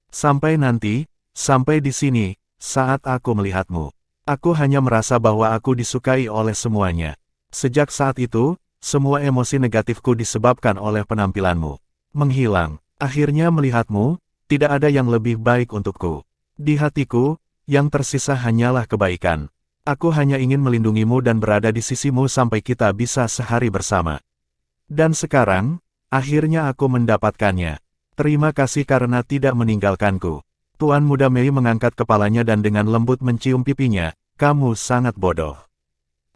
Sampai nanti, Sampai di sini, saat aku melihatmu, aku hanya merasa bahwa aku disukai oleh semuanya. Sejak saat itu, semua emosi negatifku disebabkan oleh penampilanmu menghilang. Akhirnya melihatmu, tidak ada yang lebih baik untukku. Di hatiku, yang tersisa hanyalah kebaikan. Aku hanya ingin melindungimu dan berada di sisimu sampai kita bisa sehari bersama. Dan sekarang, akhirnya aku mendapatkannya. Terima kasih karena tidak meninggalkanku. Tuan Muda Mei mengangkat kepalanya dan dengan lembut mencium pipinya. Kamu sangat bodoh.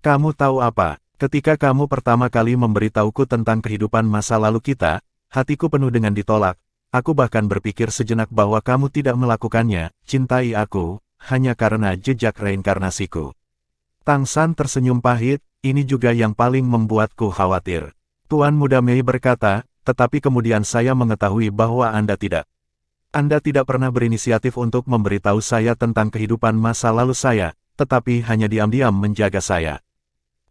Kamu tahu apa? Ketika kamu pertama kali memberitahuku tentang kehidupan masa lalu kita, hatiku penuh dengan ditolak. Aku bahkan berpikir sejenak bahwa kamu tidak melakukannya, cintai aku, hanya karena jejak reinkarnasiku. Tang San tersenyum pahit, ini juga yang paling membuatku khawatir. Tuan Muda Mei berkata, tetapi kemudian saya mengetahui bahwa Anda tidak pernah berinisiatif untuk memberitahu saya tentang kehidupan masa lalu saya, tetapi hanya diam-diam menjaga saya.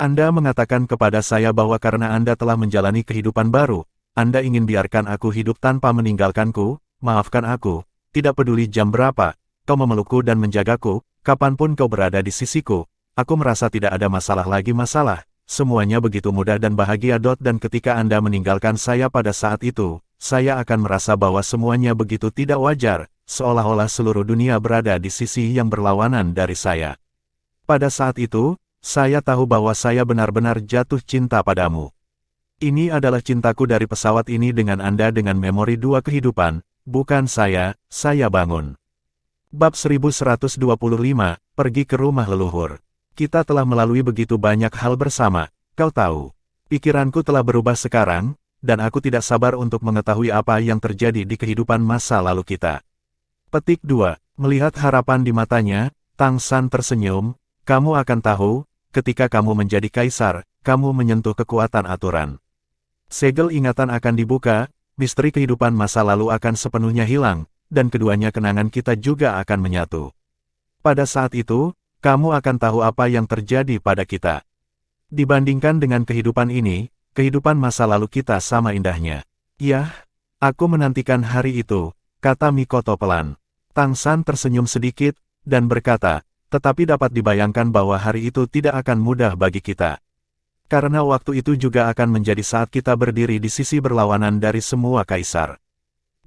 Anda mengatakan kepada saya bahwa karena Anda telah menjalani kehidupan baru, Anda ingin biarkan aku hidup tanpa meninggalkanku. Maafkan aku, tidak peduli jam berapa, kau memelukku dan menjagaku, kapanpun kau berada di sisiku, aku merasa tidak ada masalah lagi masalah, semuanya begitu mudah dan bahagia. Dan ketika Anda meninggalkan saya pada saat itu, saya akan merasa bahwa semuanya begitu tidak wajar, seolah-olah seluruh dunia berada di sisi yang berlawanan dari saya. Pada saat itu, saya tahu bahwa saya benar-benar jatuh cinta padamu. Ini adalah cintaku dari pesawat ini dengan Anda dengan memori dua kehidupan, bukan saya bangun. Bab 1125, pergi ke rumah leluhur. Kita telah melalui begitu banyak hal bersama, kau tahu. Pikiranku telah berubah sekarang, dan aku tidak sabar untuk mengetahui apa yang terjadi di kehidupan masa lalu kita. Petik 2. Melihat harapan di matanya, Tang San tersenyum, kamu akan tahu, ketika kamu menjadi kaisar, kamu menyentuh kekuatan aturan. Segel ingatan akan dibuka, misteri kehidupan masa lalu akan sepenuhnya hilang, dan keduanya kenangan kita juga akan menyatu. Pada saat itu, kamu akan tahu apa yang terjadi pada kita. Dibandingkan dengan kehidupan ini, kehidupan masa lalu kita sama indahnya. Yah, aku menantikan hari itu, kata Mikoto pelan. Tang San tersenyum sedikit, dan berkata, tetapi dapat dibayangkan bahwa hari itu tidak akan mudah bagi kita. Karena waktu itu juga akan menjadi saat kita berdiri di sisi berlawanan dari semua kaisar.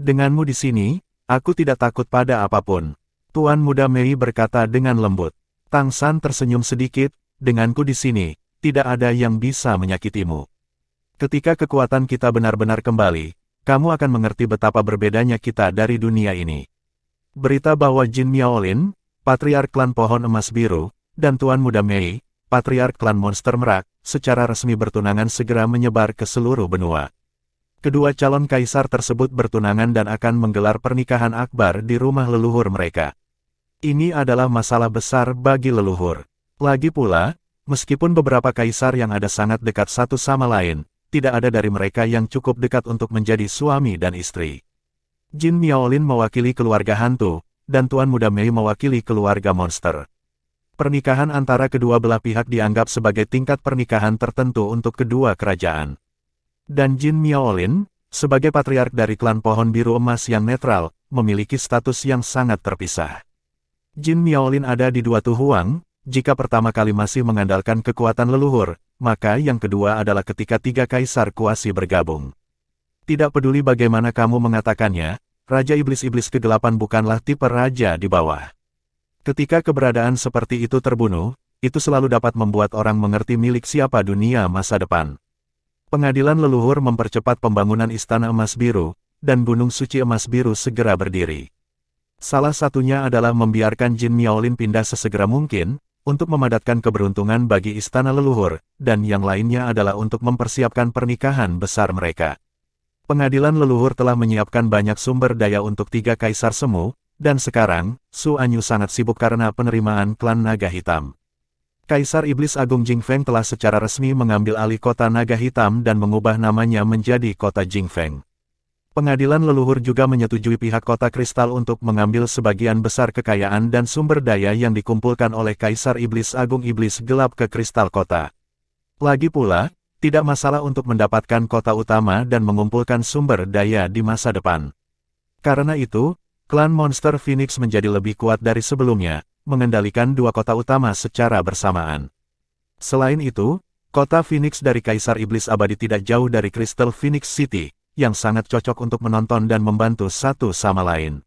Denganmu di sini, aku tidak takut pada apapun. Tuan Muda Mei berkata dengan lembut. Tang San tersenyum sedikit, denganku di sini, tidak ada yang bisa menyakitimu. Ketika kekuatan kita benar-benar kembali, kamu akan mengerti betapa berbedanya kita dari dunia ini. Berita bahwa Jin Miaolin, Patriark Klan Pohon Emas Biru, dan Tuan Muda Mei, Patriark Klan Monster Merak, secara resmi bertunangan segera menyebar ke seluruh benua. Kedua calon kaisar tersebut bertunangan dan akan menggelar pernikahan akbar di rumah leluhur mereka. Ini adalah masalah besar bagi leluhur. Lagi pula, meskipun beberapa kaisar yang ada sangat dekat satu sama lain, tidak ada dari mereka yang cukup dekat untuk menjadi suami dan istri. Jin Miaolin mewakili keluarga hantu, dan Tuan Muda Mei mewakili keluarga monster. Pernikahan antara kedua belah pihak dianggap sebagai tingkat pernikahan tertentu untuk kedua kerajaan. Dan Jin Miaolin, sebagai patriark dari klan Pohon Biru Emas yang netral, memiliki status yang sangat terpisah. Jin Miaolin ada di dua tuhuang, jika pertama kali masih mengandalkan kekuatan leluhur, maka yang kedua adalah ketika tiga kaisar kuasi bergabung. Tidak peduli bagaimana kamu mengatakannya, Raja Iblis-Iblis Kegelapan bukanlah tipe raja di bawah. Ketika keberadaan seperti itu terbunuh, itu selalu dapat membuat orang mengerti milik siapa dunia masa depan. Pengadilan leluhur mempercepat pembangunan Istana Emas Biru, dan Gunung Suci Emas Biru segera berdiri. Salah satunya adalah membiarkan Jin Miaolin pindah sesegera mungkin, untuk memadatkan keberuntungan bagi Istana Leluhur, dan yang lainnya adalah untuk mempersiapkan pernikahan besar mereka. Pengadilan leluhur telah menyiapkan banyak sumber daya untuk tiga kaisar semu, dan sekarang, Su Anyu sangat sibuk karena penerimaan klan Naga Hitam. Kaisar Iblis Agung Jingfeng telah secara resmi mengambil alih kota Naga Hitam dan mengubah namanya menjadi kota Jingfeng. Pengadilan leluhur juga menyetujui pihak kota Kristal untuk mengambil sebagian besar kekayaan dan sumber daya yang dikumpulkan oleh Kaisar Iblis Agung Iblis Gelap ke Kristal Kota. Lagi pula, tidak masalah untuk mendapatkan kota utama dan mengumpulkan sumber daya di masa depan. Karena itu, klan monster Phoenix menjadi lebih kuat dari sebelumnya, mengendalikan dua kota utama secara bersamaan. Selain itu, kota Phoenix dari Kaisar Iblis Abadi tidak jauh dari Crystal Phoenix City, yang sangat cocok untuk menonton dan membantu satu sama lain.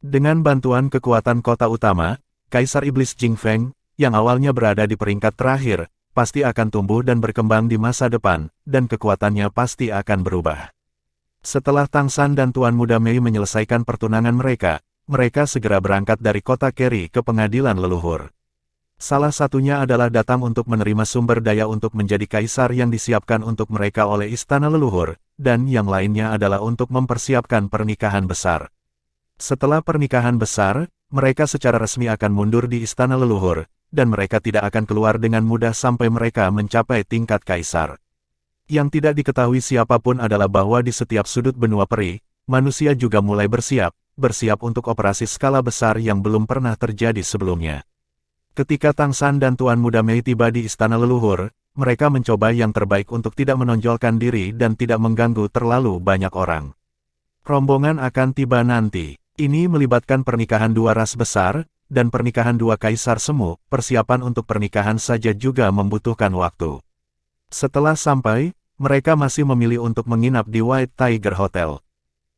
Dengan bantuan kekuatan kota utama, Kaisar Iblis Jing Feng, yang awalnya berada di peringkat terakhir, pasti akan tumbuh dan berkembang di masa depan, dan kekuatannya pasti akan berubah. Setelah Tang San dan Tuan Muda Mei menyelesaikan pertunangan mereka segera berangkat dari kota Kerry ke pengadilan leluhur. Salah satunya adalah datang untuk menerima sumber daya untuk menjadi kaisar yang disiapkan untuk mereka oleh istana leluhur, dan yang lainnya adalah untuk mempersiapkan pernikahan besar. Setelah pernikahan besar, mereka secara resmi akan mundur di istana leluhur, dan mereka tidak akan keluar dengan mudah sampai mereka mencapai tingkat kaisar. Yang tidak diketahui siapapun adalah bahwa di setiap sudut benua peri, manusia juga mulai bersiap untuk operasi skala besar yang belum pernah terjadi sebelumnya. Ketika Tang San dan Tuan Muda Mei tiba di istana leluhur, mereka mencoba yang terbaik untuk tidak menonjolkan diri dan tidak mengganggu terlalu banyak orang. Rombongan akan tiba nanti. Ini melibatkan pernikahan dua ras besar, dan pernikahan dua kaisar semu. Persiapan untuk pernikahan saja juga membutuhkan waktu. Setelah sampai, mereka masih memilih untuk menginap di White Tiger Hotel.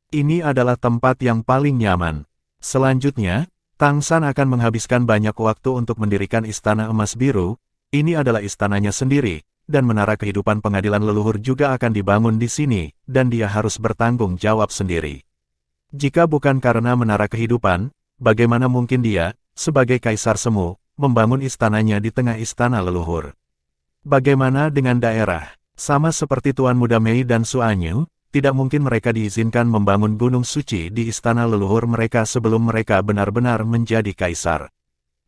Ini adalah tempat yang paling nyaman. Selanjutnya, Tang San akan menghabiskan banyak waktu untuk mendirikan Istana Emas Biru. Ini adalah istananya sendiri, dan menara kehidupan pengadilan leluhur juga akan dibangun di sini, dan dia harus bertanggung jawab sendiri. Jika bukan karena menara kehidupan, bagaimana mungkin dia, sebagai kaisar semu, membangun istananya di tengah istana leluhur? Bagaimana dengan daerah? Sama seperti Tuan Muda Mei dan Su Anyu, tidak mungkin mereka diizinkan membangun gunung suci di istana leluhur mereka sebelum mereka benar-benar menjadi kaisar.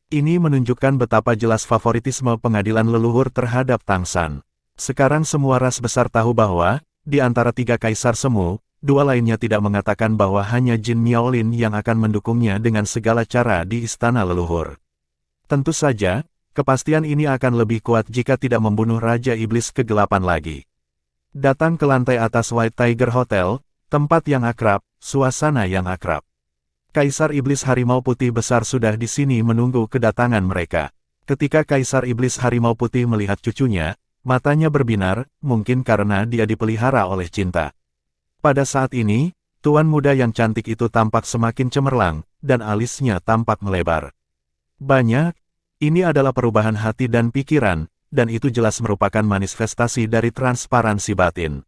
Ini menunjukkan betapa jelas favoritisme pengadilan leluhur terhadap Tang San. Sekarang semua ras besar tahu bahwa, di antara tiga kaisar semu, dua lainnya tidak mengatakan bahwa hanya Jin Miaolin yang akan mendukungnya dengan segala cara di istana leluhur. Tentu saja, kepastian ini akan lebih kuat jika tidak membunuh Raja Iblis Kegelapan lagi. Datang ke lantai atas White Tiger Hotel, tempat yang akrab, suasana yang akrab. Kaisar Iblis Harimau Putih Besar sudah di sini menunggu kedatangan mereka. Ketika Kaisar Iblis Harimau Putih melihat cucunya, matanya berbinar, mungkin karena dia dipelihara oleh cinta. Pada saat ini, tuan muda yang cantik itu tampak semakin cemerlang, dan alisnya tampak melebar. Banyak. Ini adalah perubahan hati dan pikiran, dan itu jelas merupakan manifestasi dari transparansi batin.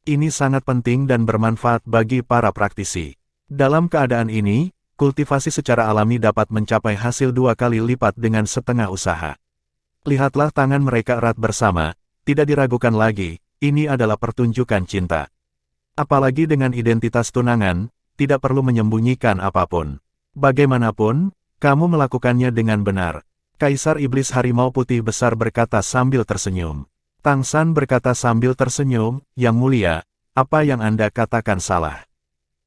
Ini sangat penting dan bermanfaat bagi para praktisi. Dalam keadaan ini, kultivasi secara alami dapat mencapai hasil 2 kali lipat dengan setengah usaha. Lihatlah tangan mereka erat bersama, tidak diragukan lagi, ini adalah pertunjukan cinta. Apalagi dengan identitas tunangan, tidak perlu menyembunyikan apapun. Bagaimanapun, kamu melakukannya dengan benar. Kaisar Iblis Harimau Putih Besar berkata sambil tersenyum. Tang San berkata sambil tersenyum, Yang Mulia, apa yang Anda katakan salah.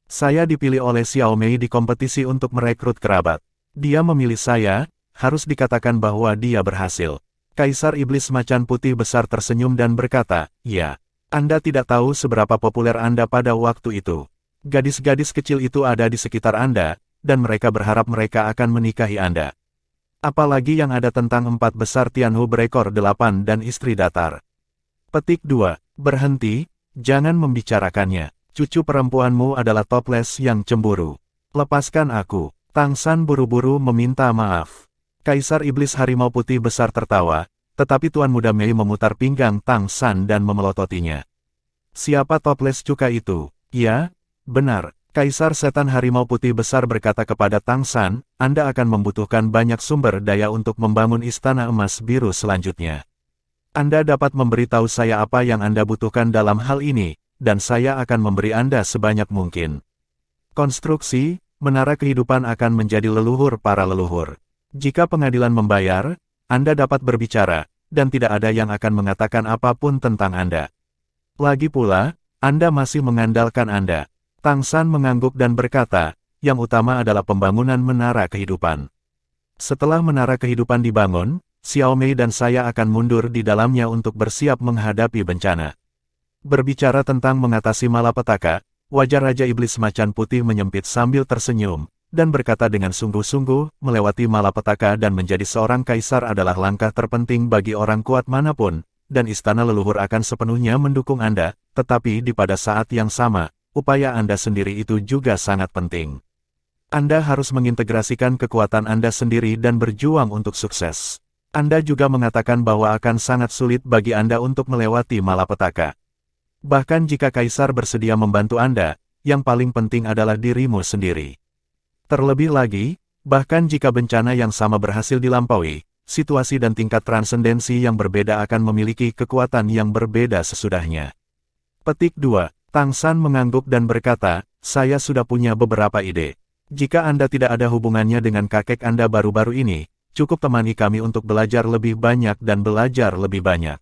Saya dipilih oleh Xiao Mei di kompetisi untuk merekrut kerabat. Dia memilih saya, harus dikatakan bahwa dia berhasil. Kaisar Iblis Macan Putih Besar tersenyum dan berkata, ya, Anda tidak tahu seberapa populer Anda pada waktu itu. Gadis-gadis kecil itu ada di sekitar Anda, dan mereka berharap mereka akan menikahi Anda. Apalagi yang ada tentang 4 besar Tianhu berekor 8 dan istri datar. Petik 2. Berhenti, jangan membicarakannya. Cucu perempuanmu adalah toples yang cemburu. Lepaskan aku. Tang San buru-buru meminta maaf. Kaisar Iblis Harimau Putih Besar tertawa, tetapi Tuan Muda Mei memutar pinggang Tang San dan memelototinya. Siapa toples cuka itu? Ya, benar. Kaisar Setan Harimau Putih Besar berkata kepada Tang San, Anda akan membutuhkan banyak sumber daya untuk membangun Istana Emas Biru selanjutnya. Anda dapat memberitahu saya apa yang Anda butuhkan dalam hal ini, dan saya akan memberi Anda sebanyak mungkin. Konstruksi, menara kehidupan akan menjadi leluhur para leluhur. Jika pengadilan membayar, Anda dapat berbicara, dan tidak ada yang akan mengatakan apapun tentang Anda. Lagi pula, Anda masih mengandalkan Anda. Tang San mengangguk dan berkata, yang utama adalah pembangunan menara kehidupan. Setelah menara kehidupan dibangun, Xiao Mei dan saya akan mundur di dalamnya untuk bersiap menghadapi bencana. Berbicara tentang mengatasi malapetaka, Wajah Raja Iblis Macan Putih menyempit sambil tersenyum, dan berkata dengan sungguh-sungguh, melewati malapetaka dan menjadi seorang kaisar adalah langkah terpenting bagi orang kuat manapun, dan istana leluhur akan sepenuhnya mendukung Anda, tetapi di pada saat yang sama, upaya Anda sendiri itu juga sangat penting. Anda harus mengintegrasikan kekuatan Anda sendiri dan berjuang untuk sukses. Anda juga mengatakan bahwa akan sangat sulit bagi Anda untuk melewati malapetaka. Bahkan jika Kaisar bersedia membantu Anda, yang paling penting adalah dirimu sendiri. Terlebih lagi, bahkan jika bencana yang sama berhasil dilampaui, situasi dan tingkat transendensi yang berbeda akan memiliki kekuatan yang berbeda sesudahnya. Petik 2. Tang San mengangguk dan berkata, saya sudah punya beberapa ide. Jika Anda tidak ada hubungannya dengan kakek Anda baru-baru ini, cukup temani kami untuk belajar lebih banyak dan belajar lebih banyak.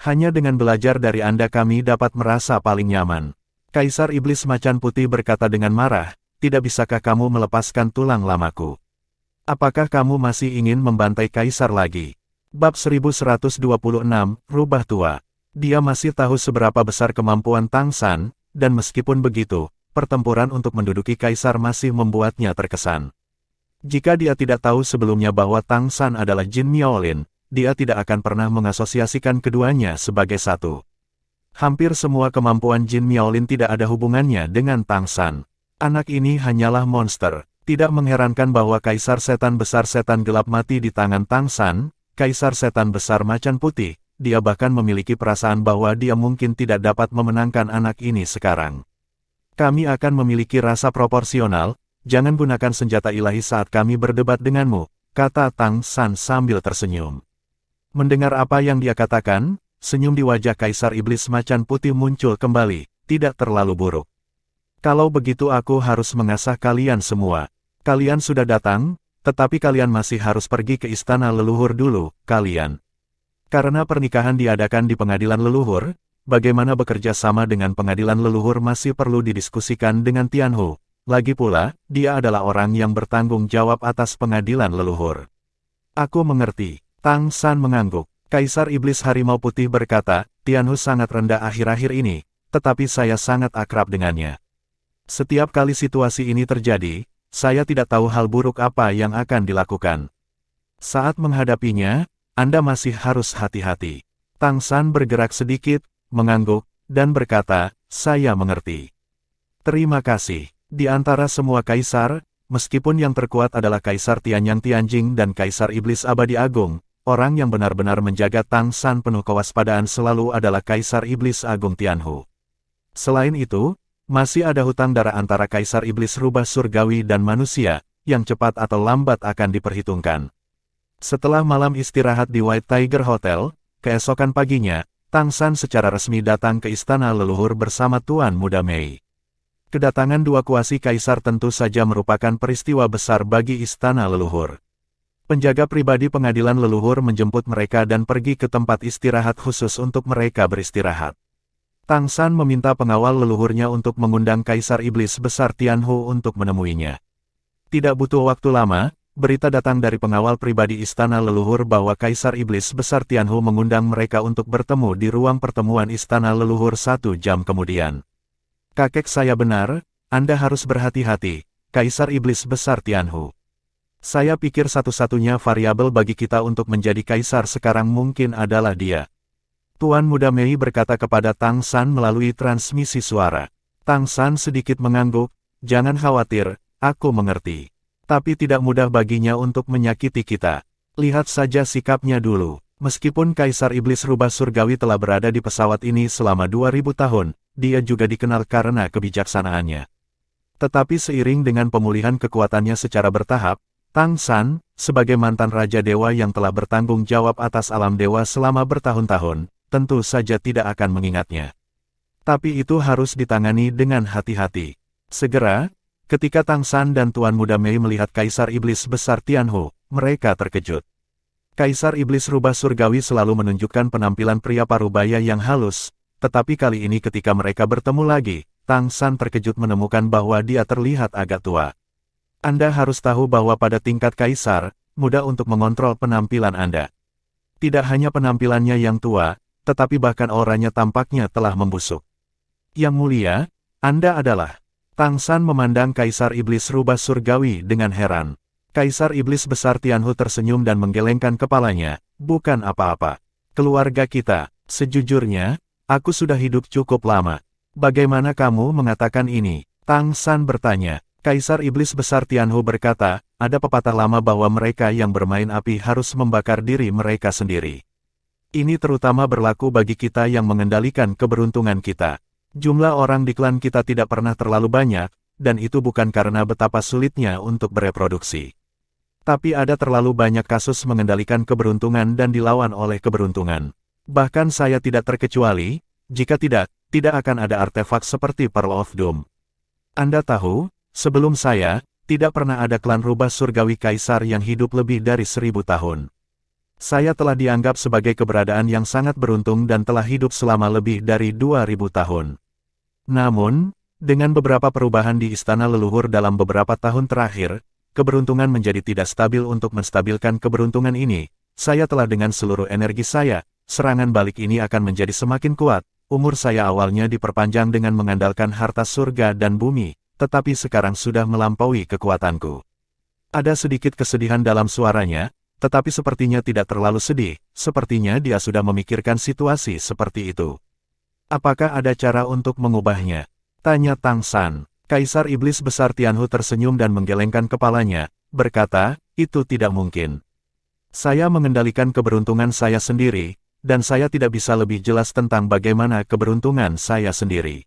Hanya dengan belajar dari Anda kami dapat merasa paling nyaman. Kaisar Iblis Macan Putih berkata dengan marah, tidak bisakah kamu melepaskan tulang lamaku? Apakah kamu masih ingin membantai Kaisar lagi? Bab 1126, Rubah Tua. Dia masih tahu seberapa besar kemampuan Tang San, dan meskipun begitu, pertempuran untuk menduduki Kaisar masih membuatnya terkesan. Jika dia tidak tahu sebelumnya bahwa Tang San adalah Jin Miaolin, dia tidak akan pernah mengasosiasikan keduanya sebagai satu. Hampir semua kemampuan Jin Miaolin tidak ada hubungannya dengan Tang San. Anak ini hanyalah monster. Tidak mengherankan bahwa Kaisar Setan Besar Setan Gelap mati di tangan Tang San, Kaisar Setan Besar Macan Putih. Dia bahkan memiliki perasaan bahwa dia mungkin tidak dapat memenangkan anak ini sekarang. Kami akan memiliki rasa proporsional, jangan gunakan senjata ilahi saat kami berdebat denganmu, kata Tang San sambil tersenyum. Mendengar apa yang dia katakan, senyum di wajah Kaisar Iblis Macan Putih muncul kembali, tidak terlalu buruk. Kalau begitu aku harus mengasah kalian semua. Kalian sudah datang, tetapi kalian masih harus pergi ke istana leluhur dulu, kalian. Karena pernikahan diadakan di pengadilan leluhur, bagaimana bekerja sama dengan pengadilan leluhur masih perlu didiskusikan dengan Tianhu. Lagi pula, dia adalah orang yang bertanggung jawab atas pengadilan leluhur. Aku mengerti. Tang San mengangguk. Kaisar Iblis Harimau Putih berkata, Tianhu sangat rendah akhir-akhir ini, tetapi saya sangat akrab dengannya. Setiap kali situasi ini terjadi, saya tidak tahu hal buruk apa yang akan dilakukan. Saat menghadapinya, Anda masih harus hati-hati. Tang San bergerak sedikit, mengangguk, dan berkata, saya mengerti. Terima kasih. Di antara semua kaisar, meskipun yang terkuat adalah Kaisar Tianyang Tianjing dan Kaisar Iblis Abadi Agung, orang yang benar-benar menjaga Tang San penuh kewaspadaan selalu adalah Kaisar Iblis Agung Tianhu. Selain itu, masih ada hutang darah antara Kaisar Iblis Rubah Surgawi dan manusia, yang cepat atau lambat akan diperhitungkan. Setelah malam istirahat di White Tiger Hotel, keesokan paginya, Tang San secara resmi datang ke istana leluhur bersama Tuan Muda Mei. Kedatangan dua kuasi kaisar tentu saja merupakan peristiwa besar bagi istana leluhur. Penjaga pribadi pengadilan leluhur menjemput mereka dan pergi ke tempat istirahat khusus untuk mereka beristirahat. Tang San meminta pengawal leluhurnya untuk mengundang Kaisar Iblis Besar Tianhu untuk menemuinya. Tidak butuh waktu lama, berita datang dari pengawal pribadi istana leluhur bahwa Kaisar Iblis Besar Tianhu mengundang mereka untuk bertemu di ruang pertemuan istana leluhur 1 jam kemudian. Kakek saya benar, Anda harus berhati-hati, Kaisar Iblis Besar Tianhu. Saya pikir satu-satunya variabel bagi kita untuk menjadi kaisar sekarang mungkin adalah dia. Tuan Muda Mei berkata kepada Tang San melalui transmisi suara. Tang San sedikit mengangguk, jangan khawatir, aku mengerti. Tapi tidak mudah baginya untuk menyakiti kita. Lihat saja sikapnya dulu. Meskipun Kaisar Iblis Rubah Surgawi telah berada di pesawat ini selama 2000 tahun, dia juga dikenal karena kebijaksanaannya. Tetapi seiring dengan pemulihan kekuatannya secara bertahap, Tang San, sebagai mantan Raja Dewa yang telah bertanggung jawab atas alam dewa selama bertahun-tahun, tentu saja tidak akan mengingatnya. Tapi itu harus ditangani dengan hati-hati. Segera, ketika Tang San dan Tuan Muda Mei melihat Kaisar Iblis Besar Tianhu, mereka terkejut. Kaisar Iblis Rubah Surgawi selalu menunjukkan penampilan pria parubaya yang halus, tetapi kali ini ketika mereka bertemu lagi, Tang San terkejut menemukan bahwa dia terlihat agak tua. Anda harus tahu bahwa pada tingkat kaisar, mudah untuk mengontrol penampilan Anda. Tidak hanya penampilannya yang tua, tetapi bahkan auranya tampaknya telah membusuk. Yang mulia, Anda adalah. Tang San memandang Kaisar Iblis Rubah Surgawi dengan heran. Kaisar Iblis Besar Tianhu tersenyum dan menggelengkan kepalanya. Bukan apa-apa. Keluarga kita, sejujurnya, aku sudah hidup cukup lama. Bagaimana kamu mengatakan ini? Tang San bertanya. Kaisar Iblis Besar Tianhu berkata, ada pepatah lama bahwa mereka yang bermain api harus membakar diri mereka sendiri. Ini terutama berlaku bagi kita yang mengendalikan keberuntungan kita. Jumlah orang di klan kita tidak pernah terlalu banyak, dan itu bukan karena betapa sulitnya untuk bereproduksi. Tapi ada terlalu banyak kasus mengendalikan keberuntungan dan dilawan oleh keberuntungan. Bahkan saya tidak terkecuali, jika tidak akan ada artefak seperti Pearl of Doom. Anda tahu, sebelum saya, tidak pernah ada klan rubah surgawi kaisar yang hidup lebih dari 1000 tahun. Saya telah dianggap sebagai keberadaan yang sangat beruntung dan telah hidup selama lebih dari 2000 tahun. Namun, dengan beberapa perubahan di istana leluhur dalam beberapa tahun terakhir, keberuntungan menjadi tidak stabil. Untuk menstabilkan keberuntungan ini, saya telah dengan seluruh energi saya, serangan balik ini akan menjadi semakin kuat. Umur saya awalnya diperpanjang dengan mengandalkan harta surga dan bumi, tetapi sekarang sudah melampaui kekuatanku. Ada sedikit kesedihan dalam suaranya, tetapi sepertinya tidak terlalu sedih, sepertinya dia sudah memikirkan situasi seperti itu. Apakah ada cara untuk mengubahnya? Tanya Tang San. Kaisar Iblis Besar Tianhu tersenyum dan menggelengkan kepalanya, berkata, itu tidak mungkin. Saya mengendalikan keberuntungan saya sendiri, dan saya tidak bisa lebih jelas tentang bagaimana keberuntungan saya sendiri.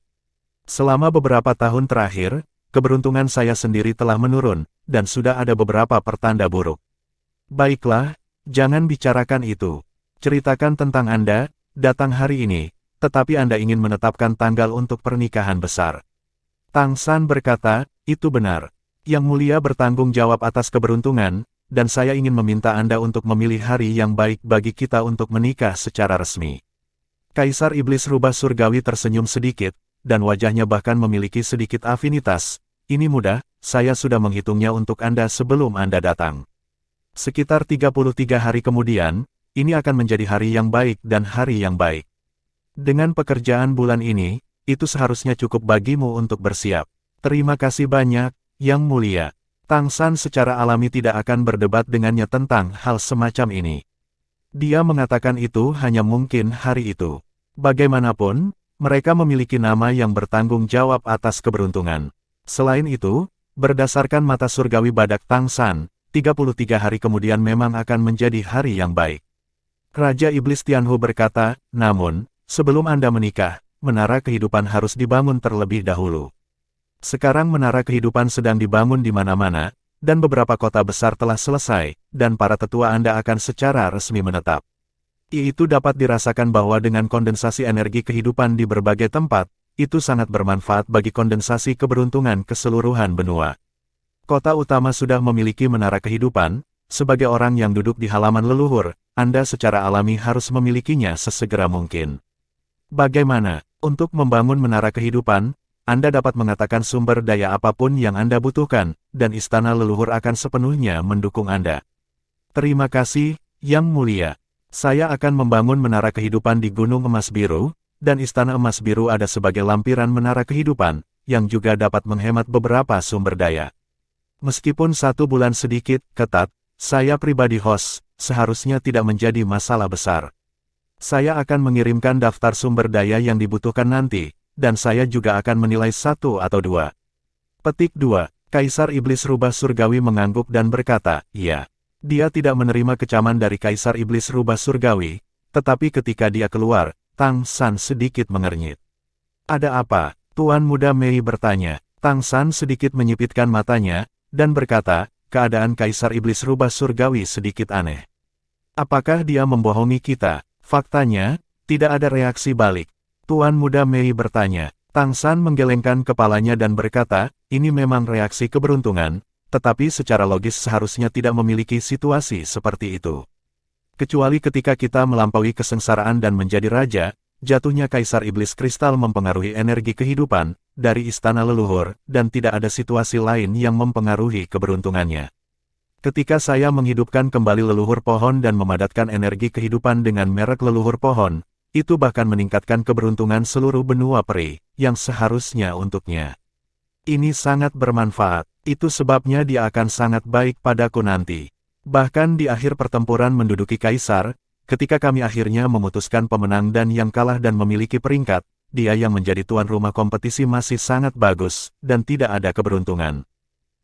Selama beberapa tahun terakhir, keberuntungan saya sendiri telah menurun, dan sudah ada beberapa pertanda buruk. Baiklah, jangan bicarakan itu. Ceritakan tentang Anda, datang hari ini, tetapi Anda ingin menetapkan tanggal untuk pernikahan besar. Tang San berkata, itu benar. Yang Mulia bertanggung jawab atas keberuntungan, dan saya ingin meminta Anda untuk memilih hari yang baik bagi kita untuk menikah secara resmi. Kaisar Iblis Rubah Surgawi tersenyum sedikit, dan wajahnya bahkan memiliki sedikit afinitas. Ini mudah, saya sudah menghitungnya untuk Anda sebelum Anda datang. Sekitar 33 hari kemudian, ini akan menjadi hari yang baik dan hari yang baik. Dengan pekerjaan bulan ini, itu seharusnya cukup bagimu untuk bersiap. Terima kasih banyak, Yang Mulia. Tang San secara alami tidak akan berdebat dengannya tentang hal semacam ini. Dia mengatakan itu hanya mungkin hari itu. Bagaimanapun, mereka memiliki nama yang bertanggung jawab atas keberuntungan. Selain itu, berdasarkan mata surgawi badak Tang San, 33 hari kemudian memang akan menjadi hari yang baik. Raja Iblis Tianhu berkata, namun, sebelum Anda menikah, menara kehidupan harus dibangun terlebih dahulu. Sekarang menara kehidupan sedang dibangun di mana-mana, dan beberapa kota besar telah selesai, dan para tetua Anda akan secara resmi menetap. Itu dapat dirasakan bahwa dengan kondensasi energi kehidupan di berbagai tempat, itu sangat bermanfaat bagi kondensasi keberuntungan keseluruhan benua. Kota utama sudah memiliki menara kehidupan, sebagai orang yang duduk di halaman leluhur, Anda secara alami harus memilikinya sesegera mungkin. Bagaimana? Untuk membangun menara kehidupan, Anda dapat mengatakan sumber daya apapun yang Anda butuhkan, dan istana leluhur akan sepenuhnya mendukung Anda. Terima kasih, Yang Mulia. Saya akan membangun menara kehidupan di Gunung Emas Biru, dan Istana Emas Biru ada sebagai lampiran menara kehidupan, yang juga dapat menghemat beberapa sumber daya. Meskipun 1 bulan sedikit ketat, saya pribadi host, seharusnya tidak menjadi masalah besar. Saya akan mengirimkan daftar sumber daya yang dibutuhkan nanti, dan saya juga akan menilai 1 atau 2. Petik 2. Kaisar Iblis Rubah Surgawi mengangguk dan berkata, iya. Dia tidak menerima kecaman dari Kaisar Iblis Rubah Surgawi, tetapi ketika dia keluar, Tang San sedikit mengernyit. Ada apa? Tuan Muda Mei bertanya. Tang San sedikit menyipitkan matanya, dan berkata, keadaan Kaisar Iblis Rubah Surgawi sedikit aneh. Apakah dia membohongi kita? Faktanya, tidak ada reaksi balik. Tuan Muda Mei bertanya. Tang San menggelengkan kepalanya dan berkata, ini memang reaksi keberuntungan, tetapi secara logis seharusnya tidak memiliki situasi seperti itu. Kecuali ketika kita melampaui kesengsaraan dan menjadi raja, jatuhnya Kaisar Iblis Kristal mempengaruhi energi kehidupan dari istana leluhur, dan tidak ada situasi lain yang mempengaruhi keberuntungannya. Ketika saya menghidupkan kembali leluhur pohon dan memadatkan energi kehidupan dengan merek leluhur pohon, itu bahkan meningkatkan keberuntungan seluruh benua peri, yang seharusnya untuknya. Ini sangat bermanfaat, itu sebabnya dia akan sangat baik padaku nanti. Bahkan di akhir pertempuran menduduki Kaisar, ketika kami akhirnya memutuskan pemenang dan yang kalah dan memiliki peringkat, dia yang menjadi tuan rumah kompetisi masih sangat bagus, dan tidak ada keberuntungan.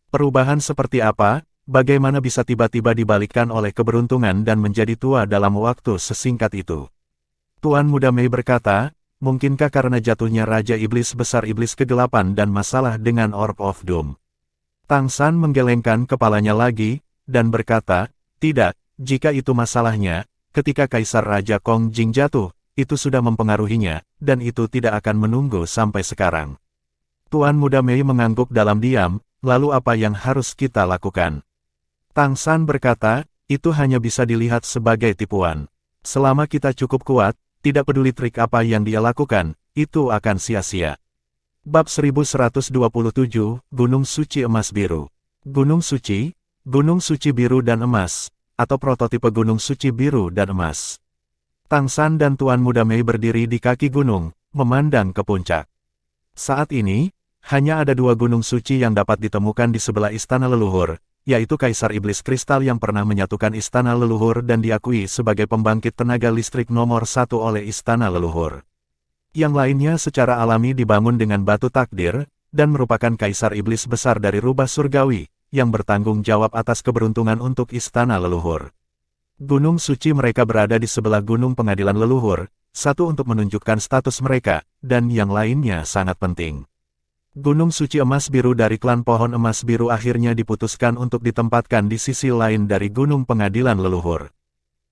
Perubahan seperti apa, bagaimana bisa tiba-tiba dibalikkan oleh keberuntungan dan menjadi tua dalam waktu sesingkat itu? Tuan Muda Mei berkata, mungkinkah karena jatuhnya Raja Iblis Besar Iblis Kegelapan dan masalah dengan Orb of Doom? Tang San menggelengkan kepalanya lagi, dan berkata, tidak, jika itu masalahnya, ketika Kaisar Raja Kong Jing jatuh, itu sudah mempengaruhinya, dan itu tidak akan menunggu sampai sekarang. Tuan Muda Mei mengangguk dalam diam, lalu apa yang harus kita lakukan? Tang San berkata, itu hanya bisa dilihat sebagai tipuan. Selama kita cukup kuat, tidak peduli trik apa yang dia lakukan, itu akan sia-sia. Bab 1127, Gunung Suci Emas Biru. Gunung Suci biru dan emas, atau prototipe Gunung Suci biru dan emas. Tang San dan Tuan Muda Mei berdiri di kaki gunung, memandang ke puncak. Saat ini, hanya ada dua gunung suci yang dapat ditemukan di sebelah istana leluhur, yaitu Kaisar Iblis Kristal yang pernah menyatukan istana leluhur dan diakui sebagai pembangkit tenaga listrik nomor 1 oleh istana leluhur. Yang lainnya secara alami dibangun dengan batu takdir, dan merupakan Kaisar Iblis besar dari rubah surgawi, yang bertanggung jawab atas keberuntungan untuk istana leluhur. Gunung suci mereka berada di sebelah gunung pengadilan leluhur, satu untuk menunjukkan status mereka, dan yang lainnya sangat penting. Gunung Suci Emas Biru dari klan Pohon Emas Biru akhirnya diputuskan untuk ditempatkan di sisi lain dari Gunung Pengadilan Leluhur.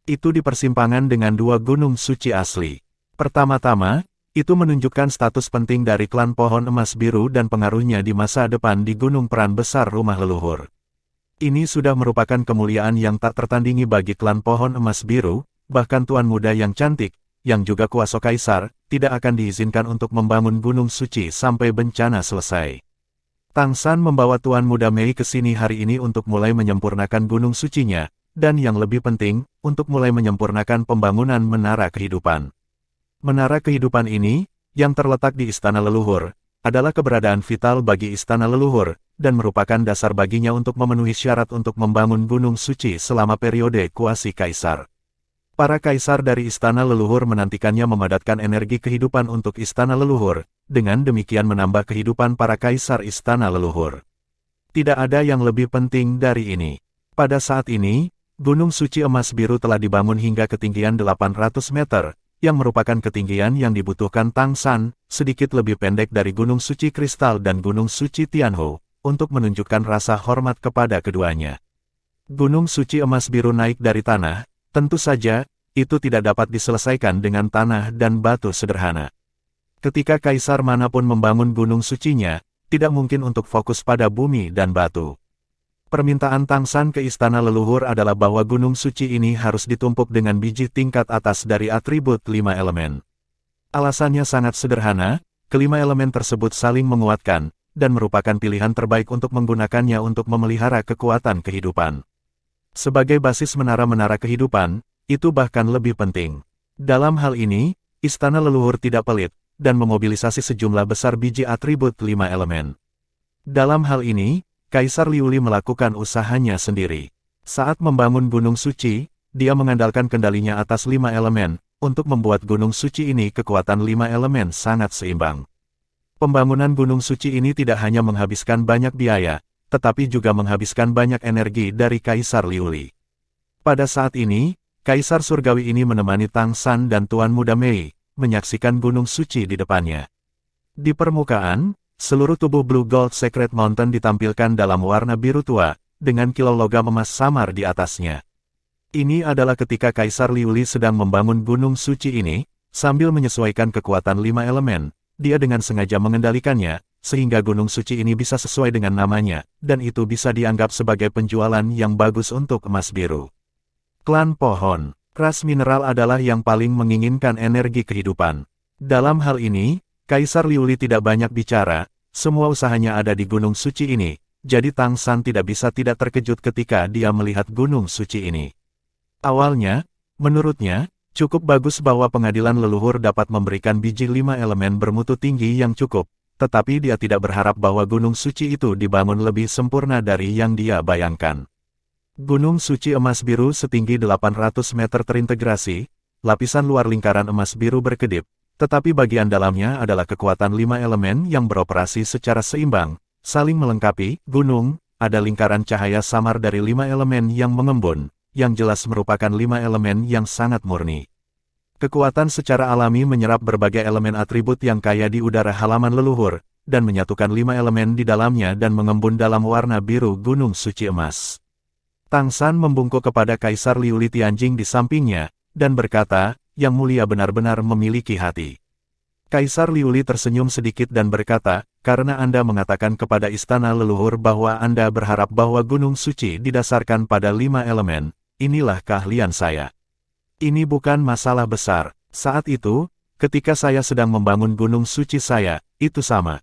Itu di persimpangan dengan dua gunung suci asli. Pertama-tama, itu menunjukkan status penting dari klan Pohon Emas Biru dan pengaruhnya di masa depan di Gunung Peran Besar Rumah Leluhur. Ini sudah merupakan kemuliaan yang tak tertandingi bagi klan Pohon Emas Biru, bahkan Tuan Muda yang cantik, yang juga kuasa Kaisar, tidak akan diizinkan untuk membangun Gunung Suci sampai bencana selesai. Tang San membawa Tuan Muda Mei ke sini hari ini untuk mulai menyempurnakan Gunung Sucinya, dan yang lebih penting, untuk mulai menyempurnakan pembangunan Menara Kehidupan. Menara Kehidupan ini, yang terletak di Istana Leluhur, adalah keberadaan vital bagi Istana Leluhur, dan merupakan dasar baginya untuk memenuhi syarat untuk membangun Gunung Suci selama periode kuasi Kaisar. Para kaisar dari Istana Leluhur menantikannya memadatkan energi kehidupan untuk Istana Leluhur, dengan demikian menambah kehidupan para kaisar Istana Leluhur. Tidak ada yang lebih penting dari ini. Pada saat ini, Gunung Suci Emas Biru telah dibangun hingga ketinggian 800 meter, yang merupakan ketinggian yang dibutuhkan Tang San, sedikit lebih pendek dari Gunung Suci Kristal dan Gunung Suci Tianho, untuk menunjukkan rasa hormat kepada keduanya. Gunung Suci Emas Biru naik dari tanah. Tentu saja, itu tidak dapat diselesaikan dengan tanah dan batu sederhana. Ketika kaisar manapun membangun gunung sucinya, tidak mungkin untuk fokus pada bumi dan batu. Permintaan Tang San ke Istana Leluhur adalah bahwa gunung suci ini harus ditumpuk dengan biji tingkat atas dari atribut 5 elemen. Alasannya sangat sederhana, kelima elemen tersebut saling menguatkan, dan merupakan pilihan terbaik untuk menggunakannya untuk memelihara kekuatan kehidupan. Sebagai basis menara-menara kehidupan, itu bahkan lebih penting. Dalam hal ini, Istana Leluhur tidak pelit, dan memobilisasi sejumlah besar biji atribut 5 elemen. Dalam hal ini, Kaisar Liuli melakukan usahanya sendiri. Saat membangun Gunung Suci, dia mengandalkan kendalinya atas 5 elemen, untuk membuat Gunung Suci ini kekuatan 5 elemen sangat seimbang. Pembangunan Gunung Suci ini tidak hanya menghabiskan banyak biaya, tetapi juga menghabiskan banyak energi dari Kaisar Liuli. Pada saat ini, Kaisar Surgawi ini menemani Tang San dan Tuan Muda Mei, menyaksikan Gunung Suci di depannya. Di permukaan, seluruh tubuh Blue Gold Secret Mountain ditampilkan dalam warna biru tua, dengan kilau logam emas samar di atasnya. Ini adalah ketika Kaisar Liuli sedang membangun Gunung Suci ini, sambil menyesuaikan kekuatan 5 elemen, dia dengan sengaja mengendalikannya, sehingga Gunung Suci ini bisa sesuai dengan namanya, dan itu bisa dianggap sebagai penjualan yang bagus untuk emas biru. Klan Pohon, ras mineral adalah yang paling menginginkan energi kehidupan. Dalam hal ini, Kaisar Liuli tidak banyak bicara, semua usahanya ada di Gunung Suci ini, jadi Tang San tidak bisa tidak terkejut ketika dia melihat Gunung Suci ini. Awalnya, menurutnya, Cukup bagus bahwa pengadilan leluhur dapat memberikan biji 5 elemen bermutu tinggi yang cukup, tetapi dia tidak berharap bahwa gunung suci itu dibangun lebih sempurna dari yang dia bayangkan. Gunung suci emas biru setinggi 800 meter terintegrasi, lapisan luar lingkaran emas biru berkedip, tetapi bagian dalamnya adalah kekuatan 5 elemen yang beroperasi secara seimbang, saling melengkapi. Gunung, ada lingkaran cahaya samar dari 5 elemen yang mengembun, yang jelas merupakan 5 elemen yang sangat murni. Kekuatan secara alami menyerap berbagai elemen atribut yang kaya di udara halaman leluhur, dan menyatukan 5 elemen di dalamnya dan mengembun dalam warna biru gunung suci emas. Tang San membungkuk kepada Kaisar Liu Li Tianjing di sampingnya, dan berkata, "Yang mulia benar-benar memiliki hati." Kaisar Liu Li tersenyum sedikit dan berkata, "Karena Anda mengatakan kepada istana leluhur bahwa Anda berharap bahwa gunung suci didasarkan pada 5 elemen, inilah keahlian saya. Ini bukan masalah besar. Saat itu, ketika saya sedang membangun gunung suci saya, itu sama.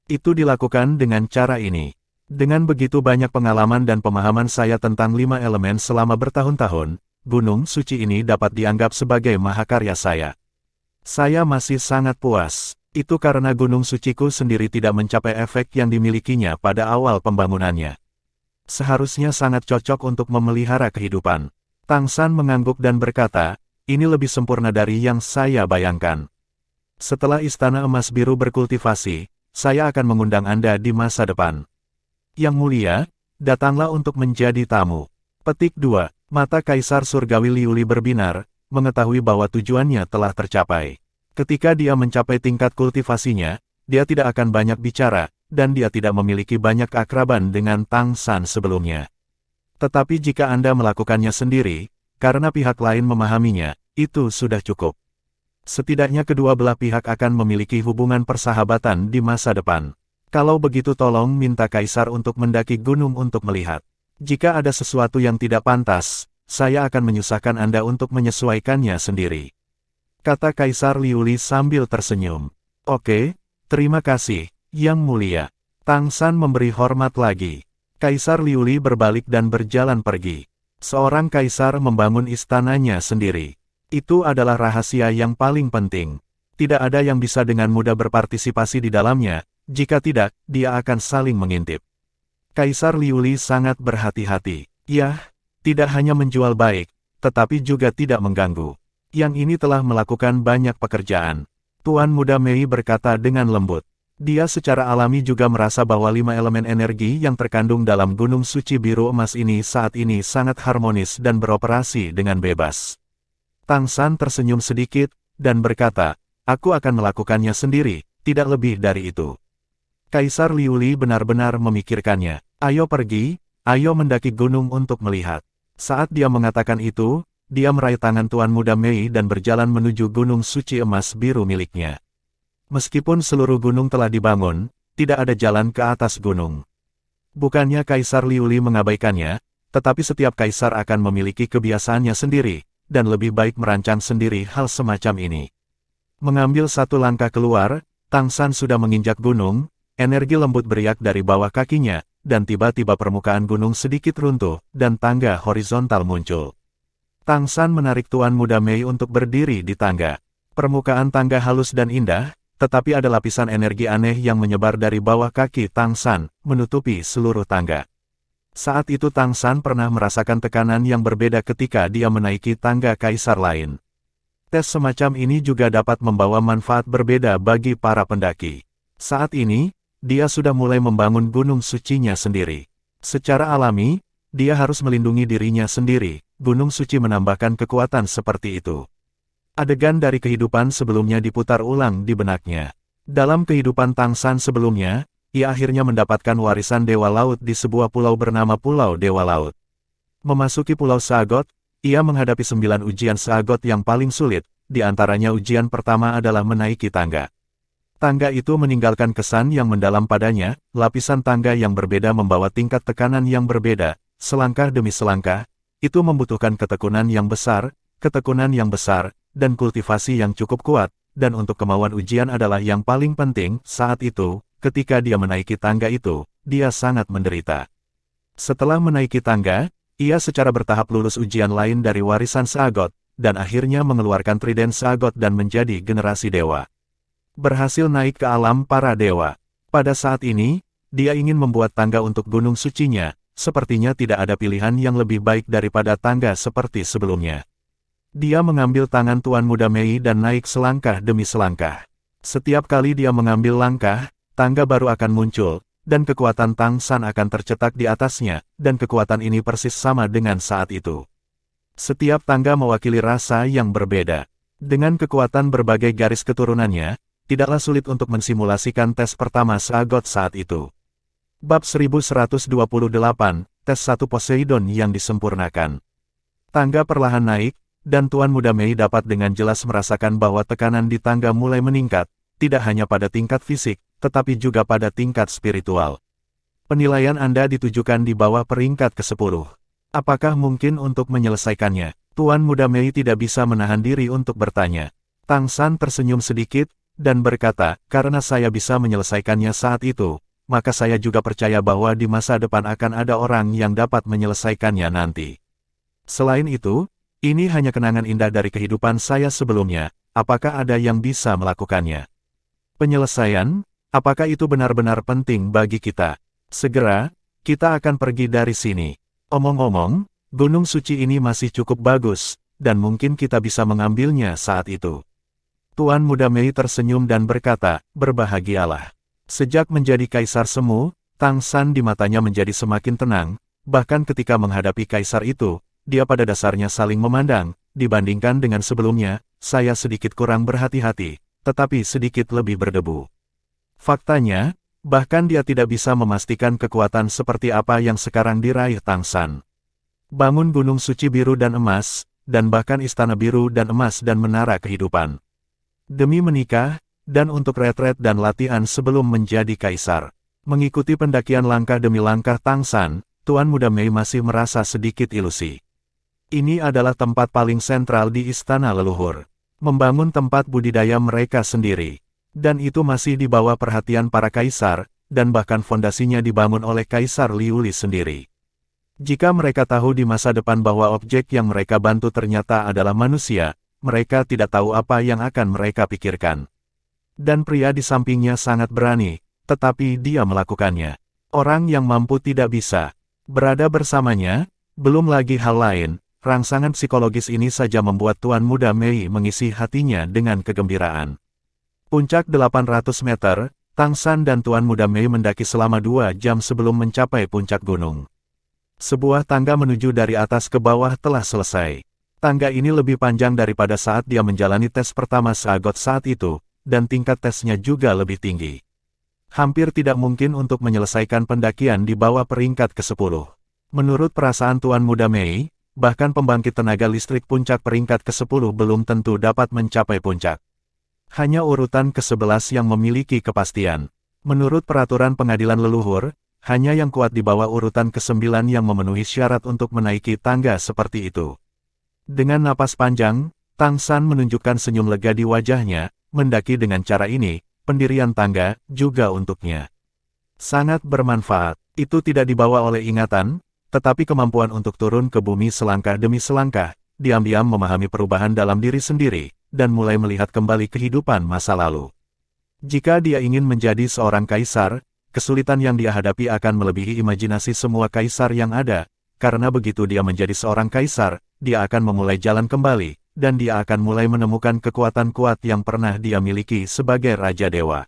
Itu dilakukan dengan cara ini. Dengan begitu banyak pengalaman dan pemahaman saya tentang 5 elemen selama bertahun-tahun, gunung suci ini dapat dianggap sebagai mahakarya saya. Saya masih sangat puas. Itu karena gunung suciku sendiri tidak mencapai efek yang dimilikinya pada awal pembangunannya. Seharusnya sangat cocok untuk memelihara kehidupan." Tang San mengangguk dan berkata, "Ini lebih sempurna dari yang saya bayangkan. Setelah Istana Emas Biru berkultivasi, saya akan mengundang Anda di masa depan. Yang mulia, datanglah untuk menjadi tamu." Petik 2. Mata Kaisar Surgawi Liu Li berbinar, mengetahui bahwa tujuannya telah tercapai. Ketika dia mencapai tingkat kultivasinya, dia tidak akan banyak bicara, dan dia tidak memiliki banyak keakraban dengan Tang San sebelumnya. Tetapi jika Anda melakukannya sendiri, karena pihak lain memahaminya, itu sudah cukup. Setidaknya kedua belah pihak akan memiliki hubungan persahabatan di masa depan. Kalau begitu tolong minta Kaisar untuk mendaki gunung untuk melihat. Jika ada sesuatu yang tidak pantas, saya akan menyusahkan Anda untuk menyesuaikannya sendiri. Kata Kaisar Liu Li sambil tersenyum. "Oke, terima kasih, Yang Mulia." Tang San memberi hormat lagi. Kaisar Liu Li berbalik dan berjalan pergi. Seorang kaisar membangun istananya sendiri. Itu adalah rahasia yang paling penting. Tidak ada yang bisa dengan mudah berpartisipasi di dalamnya, jika tidak, dia akan saling mengintip. Kaisar Liu Li sangat berhati-hati. Yah, tidak hanya menjual baik, tetapi juga tidak mengganggu. Yang ini telah melakukan banyak pekerjaan. Tuan Muda Mei berkata dengan lembut. Dia secara alami juga merasa bahwa 5 elemen energi yang terkandung dalam gunung suci biru emas ini saat ini sangat harmonis dan beroperasi dengan bebas. Tang San tersenyum sedikit, dan berkata, "Aku akan melakukannya sendiri, tidak lebih dari itu." Kaisar Liu Li benar-benar memikirkannya. "Ayo pergi, ayo mendaki gunung untuk melihat." Saat dia mengatakan itu, dia meraih tangan Tuan Muda Mei dan berjalan menuju gunung suci emas biru miliknya. Meskipun seluruh gunung telah dibangun, tidak ada jalan ke atas gunung. Bukannya Kaisar Liu Li mengabaikannya, tetapi setiap kaisar akan memiliki kebiasaannya sendiri, dan lebih baik merancang sendiri hal semacam ini. Mengambil satu langkah keluar, Tang San sudah menginjak gunung, energi lembut beriak dari bawah kakinya, dan tiba-tiba permukaan gunung sedikit runtuh, dan tangga horizontal muncul. Tang San menarik Tuan Muda Mei untuk berdiri di tangga. Permukaan tangga halus dan indah, tetapi ada lapisan energi aneh yang menyebar dari bawah kaki Tang San, menutupi seluruh tangga. Saat itu Tang San pernah merasakan tekanan yang berbeda ketika dia menaiki tangga kaisar lain. Tes semacam ini juga dapat membawa manfaat berbeda bagi para pendaki. Saat ini, dia sudah mulai membangun gunung sucinya sendiri. Secara alami, dia harus melindungi dirinya sendiri. Gunung suci menambahkan kekuatan seperti itu. Adegan dari kehidupan sebelumnya diputar ulang di benaknya. Dalam kehidupan Tang San sebelumnya, ia akhirnya mendapatkan warisan Dewa Laut di sebuah pulau bernama Pulau Dewa Laut. Memasuki Pulau Sagot, ia menghadapi 9 ujian Sagot yang paling sulit, di antaranya ujian pertama adalah menaiki tangga. Tangga itu meninggalkan kesan yang mendalam padanya, lapisan tangga yang berbeda membawa tingkat tekanan yang berbeda, selangkah demi selangkah, itu membutuhkan ketekunan yang besar, dan kultivasi yang cukup kuat, dan untuk kemauan ujian adalah yang paling penting. Saat itu, ketika dia menaiki tangga itu, dia sangat menderita. Setelah menaiki tangga, ia secara bertahap lulus ujian lain dari warisan Sagot, dan akhirnya mengeluarkan trident Sagot dan menjadi generasi dewa. Berhasil naik ke alam para dewa. Pada saat ini, dia ingin membuat tangga untuk gunung sucinya, sepertinya tidak ada pilihan yang lebih baik daripada tangga seperti sebelumnya. Dia mengambil tangan Tuan Muda Mei dan naik selangkah demi selangkah. Setiap kali dia mengambil langkah, tangga baru akan muncul, dan kekuatan Tang San akan tercetak di atasnya, dan kekuatan ini persis sama dengan saat itu. Setiap tangga mewakili rasa yang berbeda. Dengan kekuatan berbagai garis keturunannya, tidaklah sulit untuk mensimulasikan tes pertama Sagot saat itu. Bab 1128, Tes 1 Poseidon yang disempurnakan. Tangga perlahan naik, dan Tuan Muda Mei dapat dengan jelas merasakan bahwa tekanan di tangga mulai meningkat, tidak hanya pada tingkat fisik, tetapi juga pada tingkat spiritual. Penilaian Anda ditujukan di bawah peringkat ke-10. Apakah mungkin untuk menyelesaikannya? Tuan Muda Mei tidak bisa menahan diri untuk bertanya. Tang San tersenyum sedikit, dan berkata, karena saya bisa menyelesaikannya saat itu, maka saya juga percaya bahwa di masa depan akan ada orang yang dapat menyelesaikannya nanti. Selain itu, ini hanya kenangan indah dari kehidupan saya sebelumnya, apakah ada yang bisa melakukannya? Penyelesaian, apakah itu benar-benar penting bagi kita? Segera, kita akan pergi dari sini. Omong-omong, gunung suci ini masih cukup bagus, dan mungkin kita bisa mengambilnya saat itu. Tuan Muda Mei tersenyum dan berkata, berbahagialah. Sejak menjadi Kaisar Semu, Tang San di matanya menjadi semakin tenang, bahkan ketika menghadapi Kaisar itu, dia pada dasarnya saling memandang, dibandingkan dengan sebelumnya, saya sedikit kurang berhati-hati, tetapi sedikit lebih berdebu. Faktanya, bahkan dia tidak bisa memastikan kekuatan seperti apa yang sekarang diraih Tang San. Bangun gunung suci biru dan emas, dan bahkan istana biru dan emas dan menara kehidupan. Demi menikah, dan untuk retret dan latihan sebelum menjadi kaisar. Mengikuti pendakian langkah demi langkah Tang San, Tuan Muda Mei masih merasa sedikit ilusi. Ini adalah tempat paling sentral di istana leluhur. Membangun tempat budidaya mereka sendiri. Dan itu masih di bawah perhatian para kaisar, dan bahkan fondasinya dibangun oleh Kaisar Liuli sendiri. Jika mereka tahu di masa depan bahwa objek yang mereka bantu ternyata adalah manusia, mereka tidak tahu apa yang akan mereka pikirkan. Dan pria di sampingnya sangat berani, tetapi dia melakukannya. Orang yang mampu tidak bisa berada bersamanya, belum lagi hal lain. Rangsangan psikologis ini saja membuat Tuan Muda Mei mengisi hatinya dengan kegembiraan. Puncak 800 meter, Tang San dan Tuan Muda Mei mendaki selama 2 jam sebelum mencapai puncak gunung. Sebuah tangga menuju dari atas ke bawah telah selesai. Tangga ini lebih panjang daripada saat dia menjalani tes pertama Sagot saat itu, dan tingkat tesnya juga lebih tinggi. Hampir tidak mungkin untuk menyelesaikan pendakian di bawah peringkat ke-10. Menurut perasaan Tuan Muda Mei, bahkan pembangkit tenaga listrik puncak peringkat ke-10 belum tentu dapat mencapai puncak. Hanya urutan ke-11 yang memiliki kepastian. Menurut peraturan pengadilan leluhur, hanya yang kuat di bawah urutan ke-9 yang memenuhi syarat untuk menaiki tangga seperti itu. Dengan napas panjang, Tang San menunjukkan senyum lega di wajahnya, mendaki dengan cara ini, pendirian tangga juga untuknya. Sangat bermanfaat, itu tidak dibawa oleh ingatan, tetapi kemampuan untuk turun ke bumi selangkah demi selangkah, diam-diam memahami perubahan dalam diri sendiri, dan mulai melihat kembali kehidupan masa lalu. Jika dia ingin menjadi seorang kaisar, kesulitan yang dia hadapi akan melebihi imajinasi semua kaisar yang ada, karena begitu dia menjadi seorang kaisar, dia akan memulai jalan kembali, dan dia akan mulai menemukan kekuatan kuat yang pernah dia miliki sebagai Raja Dewa.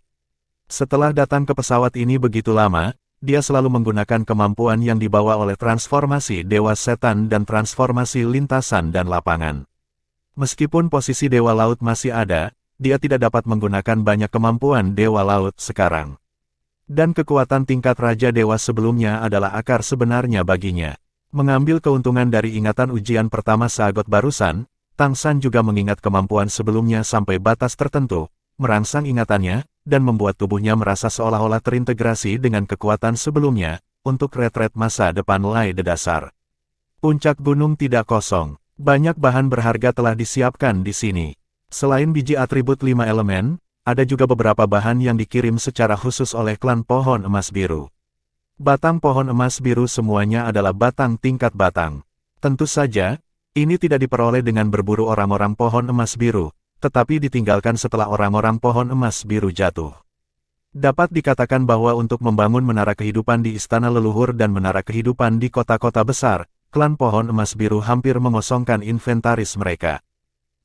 Setelah datang ke pesawat ini begitu lama, dia selalu menggunakan kemampuan yang dibawa oleh transformasi Dewa Setan dan transformasi lintasan dan lapangan. Meskipun posisi Dewa Laut masih ada, dia tidak dapat menggunakan banyak kemampuan Dewa Laut sekarang. Dan kekuatan tingkat Raja Dewa sebelumnya adalah akar sebenarnya baginya. Mengambil keuntungan dari ingatan ujian pertama Sagot barusan, Tang San juga mengingat kemampuan sebelumnya sampai batas tertentu, merangsang ingatannya, dan membuat tubuhnya merasa seolah-olah terintegrasi dengan kekuatan sebelumnya, untuk retret masa depan Lai de dasar. Puncak gunung tidak kosong, banyak bahan berharga telah disiapkan di sini. Selain biji atribut 5 elemen, ada juga beberapa bahan yang dikirim secara khusus oleh klan pohon emas biru. Batang pohon emas biru semuanya adalah batang tingkat batang. Tentu saja, Ini tidak diperoleh dengan berburu orang-orang pohon emas biru, tetapi ditinggalkan setelah orang-orang pohon emas biru jatuh. Dapat dikatakan bahwa untuk membangun menara kehidupan di istana leluhur dan menara kehidupan di kota-kota besar, klan pohon emas biru hampir mengosongkan inventaris mereka.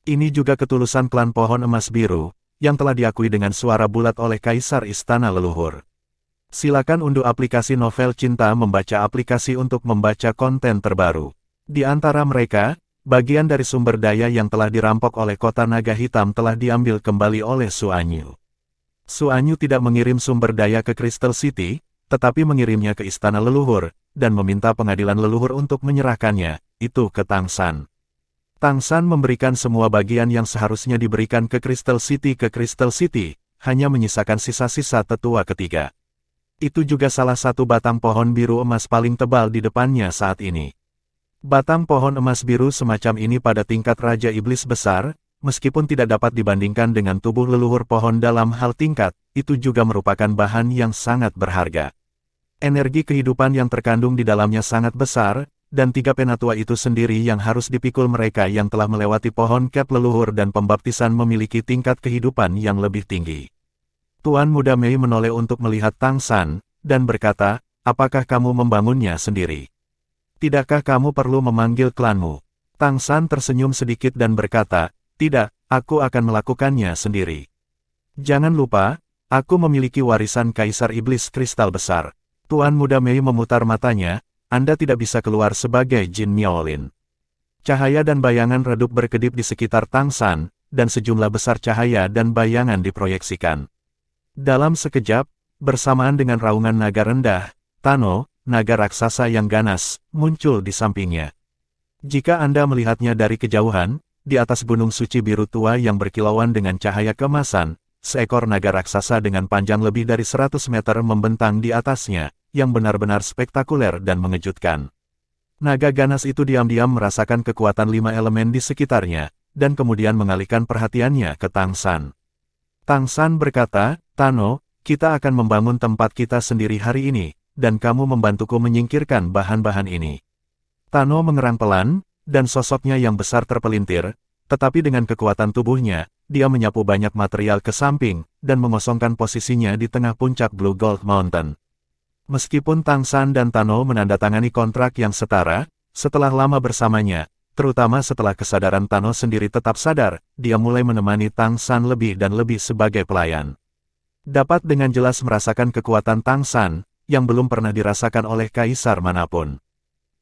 Ini juga ketulusan klan pohon emas biru, yang telah diakui dengan suara bulat oleh Kaisar Istana Leluhur. Silakan unduh aplikasi Novel Cinta membaca aplikasi untuk membaca konten terbaru. Di antara mereka, bagian dari sumber daya yang telah dirampok oleh Kota Naga Hitam telah diambil kembali oleh Su Anyu. Su Anyu tidak mengirim sumber daya ke Crystal City, tetapi mengirimnya ke Istana Leluhur, dan meminta pengadilan leluhur untuk menyerahkannya, itu ke Tang San. Tang San memberikan semua bagian yang seharusnya diberikan ke Crystal City, hanya menyisakan sisa-sisa tetua ketiga. Itu juga salah satu batang pohon biru emas paling tebal di depannya saat ini. Batang pohon emas biru semacam ini pada tingkat Raja Iblis besar, meskipun tidak dapat dibandingkan dengan tubuh leluhur pohon dalam hal tingkat, itu juga merupakan bahan yang sangat berharga. Energi kehidupan yang terkandung di dalamnya sangat besar, dan 3 penatua itu sendiri yang harus dipikul mereka yang telah melewati pohon kep leluhur dan pembaptisan memiliki tingkat kehidupan yang lebih tinggi. Tuan Muda Mei menoleh untuk melihat Tang San, dan berkata, apakah kamu membangunnya sendiri? Tidakkah kamu perlu memanggil klanmu? Tang San tersenyum sedikit dan berkata, tidak, aku akan melakukannya sendiri. Jangan lupa, aku memiliki warisan Kaisar Iblis Kristal Besar. Tuan Muda Mei memutar matanya, Anda tidak bisa keluar sebagai Jin Miaolin. Cahaya dan bayangan redup berkedip di sekitar Tang San, dan sejumlah besar cahaya dan bayangan diproyeksikan. Dalam sekejap, bersamaan dengan raungan naga rendah, Tano, naga raksasa yang ganas, muncul di sampingnya. Jika Anda melihatnya dari kejauhan, di atas gunung suci biru tua yang berkilauan dengan cahaya keemasan, seekor naga raksasa dengan panjang lebih dari 100 meter membentang di atasnya, yang benar-benar spektakuler dan mengejutkan. Naga ganas itu diam-diam merasakan kekuatan 5 elemen di sekitarnya, dan kemudian mengalihkan perhatiannya ke Tang San. Tang San berkata, Tano, kita akan membangun tempat kita sendiri hari ini, dan kamu membantuku menyingkirkan bahan-bahan ini. Tano mengerang pelan, dan sosoknya yang besar terpelintir, tetapi dengan kekuatan tubuhnya, dia menyapu banyak material ke samping, dan mengosongkan posisinya di tengah puncak Blue Gold Mountain. Meskipun Tang San dan Tano menandatangani kontrak yang setara, setelah lama bersamanya, terutama setelah kesadaran Tano sendiri tetap sadar, dia mulai menemani Tang San lebih dan lebih sebagai pelayan. Dapat dengan jelas merasakan kekuatan Tang San, yang belum pernah dirasakan oleh kaisar manapun.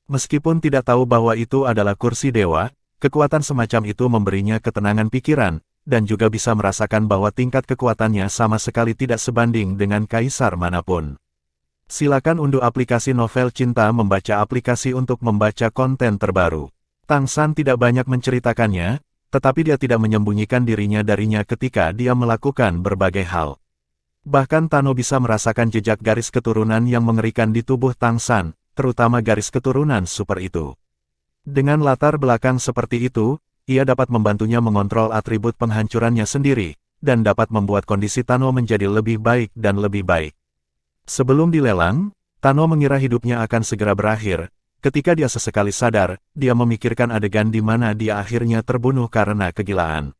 Meskipun tidak tahu bahwa itu adalah kursi dewa, kekuatan semacam itu memberinya ketenangan pikiran, dan juga bisa merasakan bahwa tingkat kekuatannya sama sekali tidak sebanding dengan kaisar manapun. Silakan unduh aplikasi Novel Cinta membaca aplikasi untuk membaca konten terbaru. Tang San tidak banyak menceritakannya, tetapi dia tidak menyembunyikan darinya ketika dia melakukan berbagai hal. Bahkan Tano bisa merasakan jejak garis keturunan yang mengerikan di tubuh Tang San, terutama garis keturunan super itu. Dengan latar belakang seperti itu, ia dapat membantunya mengontrol atribut penghancurannya sendiri, dan dapat membuat kondisi Tano menjadi lebih baik dan lebih baik. Sebelum dilelang, Tano mengira hidupnya akan segera berakhir. Ketika dia sesekali sadar, dia memikirkan adegan di mana dia akhirnya terbunuh karena kegilaan.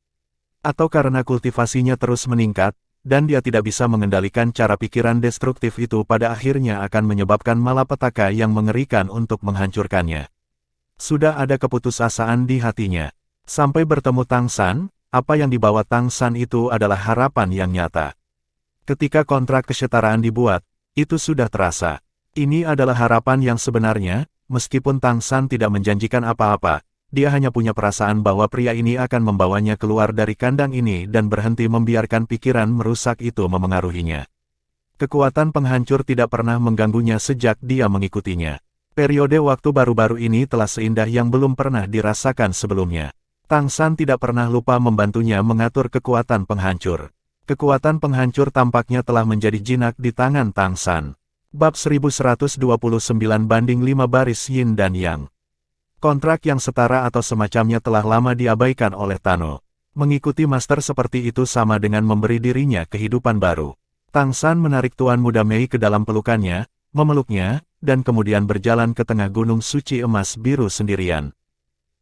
Atau karena kultivasinya terus meningkat, dan dia tidak bisa mengendalikan cara pikiran destruktif itu pada akhirnya akan menyebabkan malapetaka yang mengerikan untuk menghancurkannya. Sudah ada keputusasaan di hatinya. Sampai bertemu Tang San, apa yang dibawa Tang San itu adalah harapan yang nyata. Ketika kontrak kesetaraan dibuat, itu sudah terasa. Ini adalah harapan yang sebenarnya, meskipun Tang San tidak menjanjikan apa-apa. Dia hanya punya perasaan bahwa pria ini akan membawanya keluar dari kandang ini dan berhenti membiarkan pikiran merusak itu memengaruhinya. Kekuatan penghancur tidak pernah mengganggunya sejak dia mengikutinya. Periode waktu baru-baru ini telah seindah yang belum pernah dirasakan sebelumnya. Tang San tidak pernah lupa membantunya mengatur kekuatan penghancur. Kekuatan penghancur tampaknya telah menjadi jinak di tangan Tang San. Bab 1129 banding 5 baris Yin dan Yang. Kontrak yang setara atau semacamnya telah lama diabaikan oleh Tano. Mengikuti master seperti itu sama dengan memberi dirinya kehidupan baru. Tang San menarik Tuan Muda Mei ke dalam pelukannya, memeluknya, dan kemudian berjalan ke tengah gunung suci emas biru sendirian.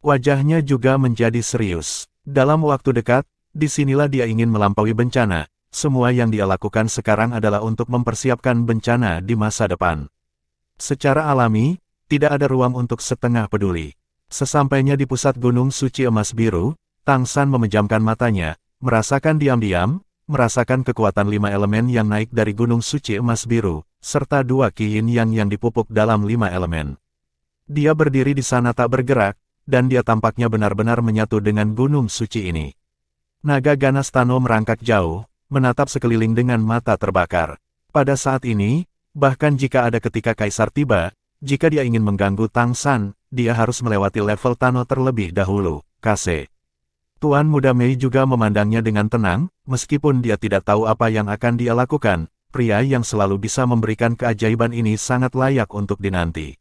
Wajahnya juga menjadi serius. Dalam waktu dekat, disinilah dia ingin melampaui bencana. Semua yang dia lakukan sekarang adalah untuk mempersiapkan bencana di masa depan. Secara alami, tidak ada ruang untuk setengah peduli. Sesampainya di pusat gunung suci emas biru, Tang San memejamkan matanya, merasakan diam-diam, merasakan kekuatan 5 elemen yang naik dari gunung suci emas biru, serta 2 Qi Yin yang dipupuk dalam 5 elemen. Dia berdiri di sana tak bergerak, dan dia tampaknya benar-benar menyatu dengan gunung suci ini. Naga ganas Tano merangkak jauh, menatap sekeliling dengan mata terbakar. Pada saat ini, bahkan jika ada ketika Kaisar tiba, jika dia ingin mengganggu Tang San, dia harus melewati level Tano terlebih dahulu, Kase. Tuan Muda Mei juga memandangnya dengan tenang, meskipun dia tidak tahu apa yang akan dia lakukan, pria yang selalu bisa memberikan keajaiban ini sangat layak untuk dinanti.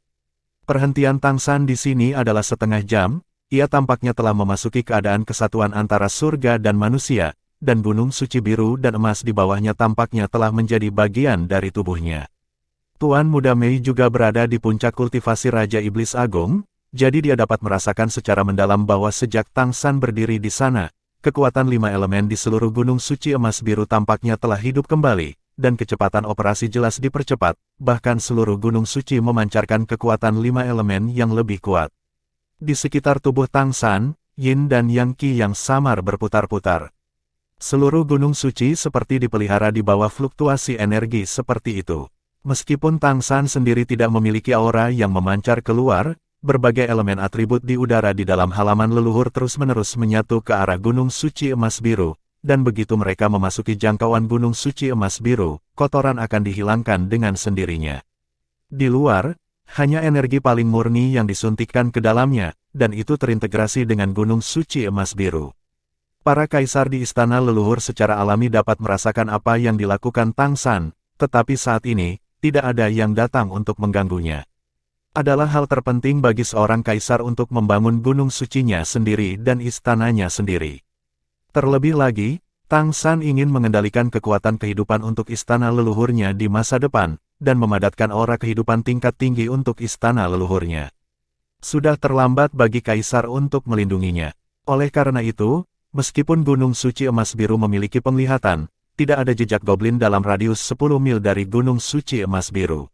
Perhentian Tang San di sini adalah setengah jam, ia tampaknya telah memasuki keadaan kesatuan antara surga dan manusia, dan gunung suci biru dan emas di bawahnya tampaknya telah menjadi bagian dari tubuhnya. Tuan Muda Mei juga berada di puncak kultivasi Raja Iblis Agung, jadi dia dapat merasakan secara mendalam bahwa sejak Tang San berdiri di sana, kekuatan 5 elemen di seluruh gunung suci emas biru tampaknya telah hidup kembali, dan kecepatan operasi jelas dipercepat, bahkan seluruh gunung suci memancarkan kekuatan 5 elemen yang lebih kuat. Di sekitar tubuh Tang San, Yin dan Yang Qi yang samar berputar-putar. Seluruh gunung suci seperti dipelihara di bawah fluktuasi energi seperti itu. Meskipun Tang San sendiri tidak memiliki aura yang memancar keluar, berbagai elemen atribut di udara di dalam halaman leluhur terus-menerus menyatu ke arah gunung suci emas biru. Dan begitu mereka memasuki jangkauan gunung suci emas biru, kotoran akan dihilangkan dengan sendirinya. Di luar, hanya energi paling murni yang disuntikkan ke dalamnya, dan itu terintegrasi dengan gunung suci emas biru. Para kaisar di istana leluhur secara alami dapat merasakan apa yang dilakukan Tang San, tetapi saat ini, tidak ada yang datang untuk mengganggunya. Adalah hal terpenting bagi seorang kaisar untuk membangun gunung sucinya sendiri dan istananya sendiri. Terlebih lagi, Tang San ingin mengendalikan kekuatan kehidupan untuk istana leluhurnya di masa depan, dan memadatkan aura kehidupan tingkat tinggi untuk istana leluhurnya. Sudah terlambat bagi kaisar untuk melindunginya. Oleh karena itu, meskipun gunung suci emas biru memiliki penglihatan, tidak ada jejak goblin dalam radius 10 mil dari gunung suci emas biru.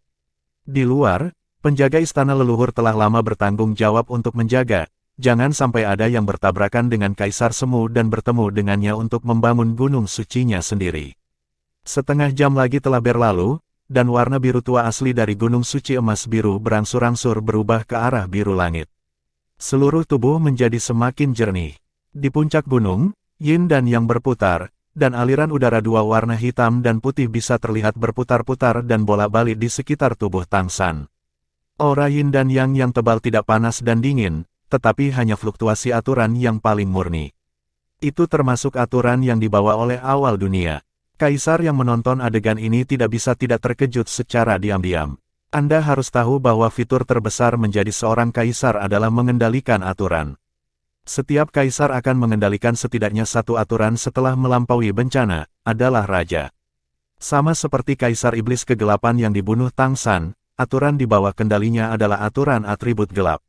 Di luar, penjaga istana leluhur telah lama bertanggung jawab untuk menjaga, jangan sampai ada yang bertabrakan dengan Kaisar Semu dan bertemu dengannya untuk membangun gunung sucinya sendiri. Setengah jam lagi telah berlalu, dan warna biru tua asli dari gunung suci emas biru berangsur-angsur berubah ke arah biru langit. Seluruh tubuh menjadi semakin jernih. Di puncak gunung, Yin dan Yang berputar, dan aliran udara dua warna hitam dan putih bisa terlihat berputar-putar dan bolak-balik di sekitar tubuh Tang San. Aura Yin dan Yang tebal tidak panas dan dingin, tetapi hanya fluktuasi aturan yang paling murni. Itu termasuk aturan yang dibawa oleh awal dunia. Kaisar yang menonton adegan ini tidak bisa tidak terkejut secara diam-diam. Anda harus tahu bahwa fitur terbesar menjadi seorang kaisar adalah mengendalikan aturan. Setiap kaisar akan mengendalikan setidaknya satu aturan setelah melampaui bencana, adalah raja. Sama seperti Kaisar Iblis Kegelapan yang dibunuh Tang San, aturan di bawah kendalinya adalah aturan atribut gelap.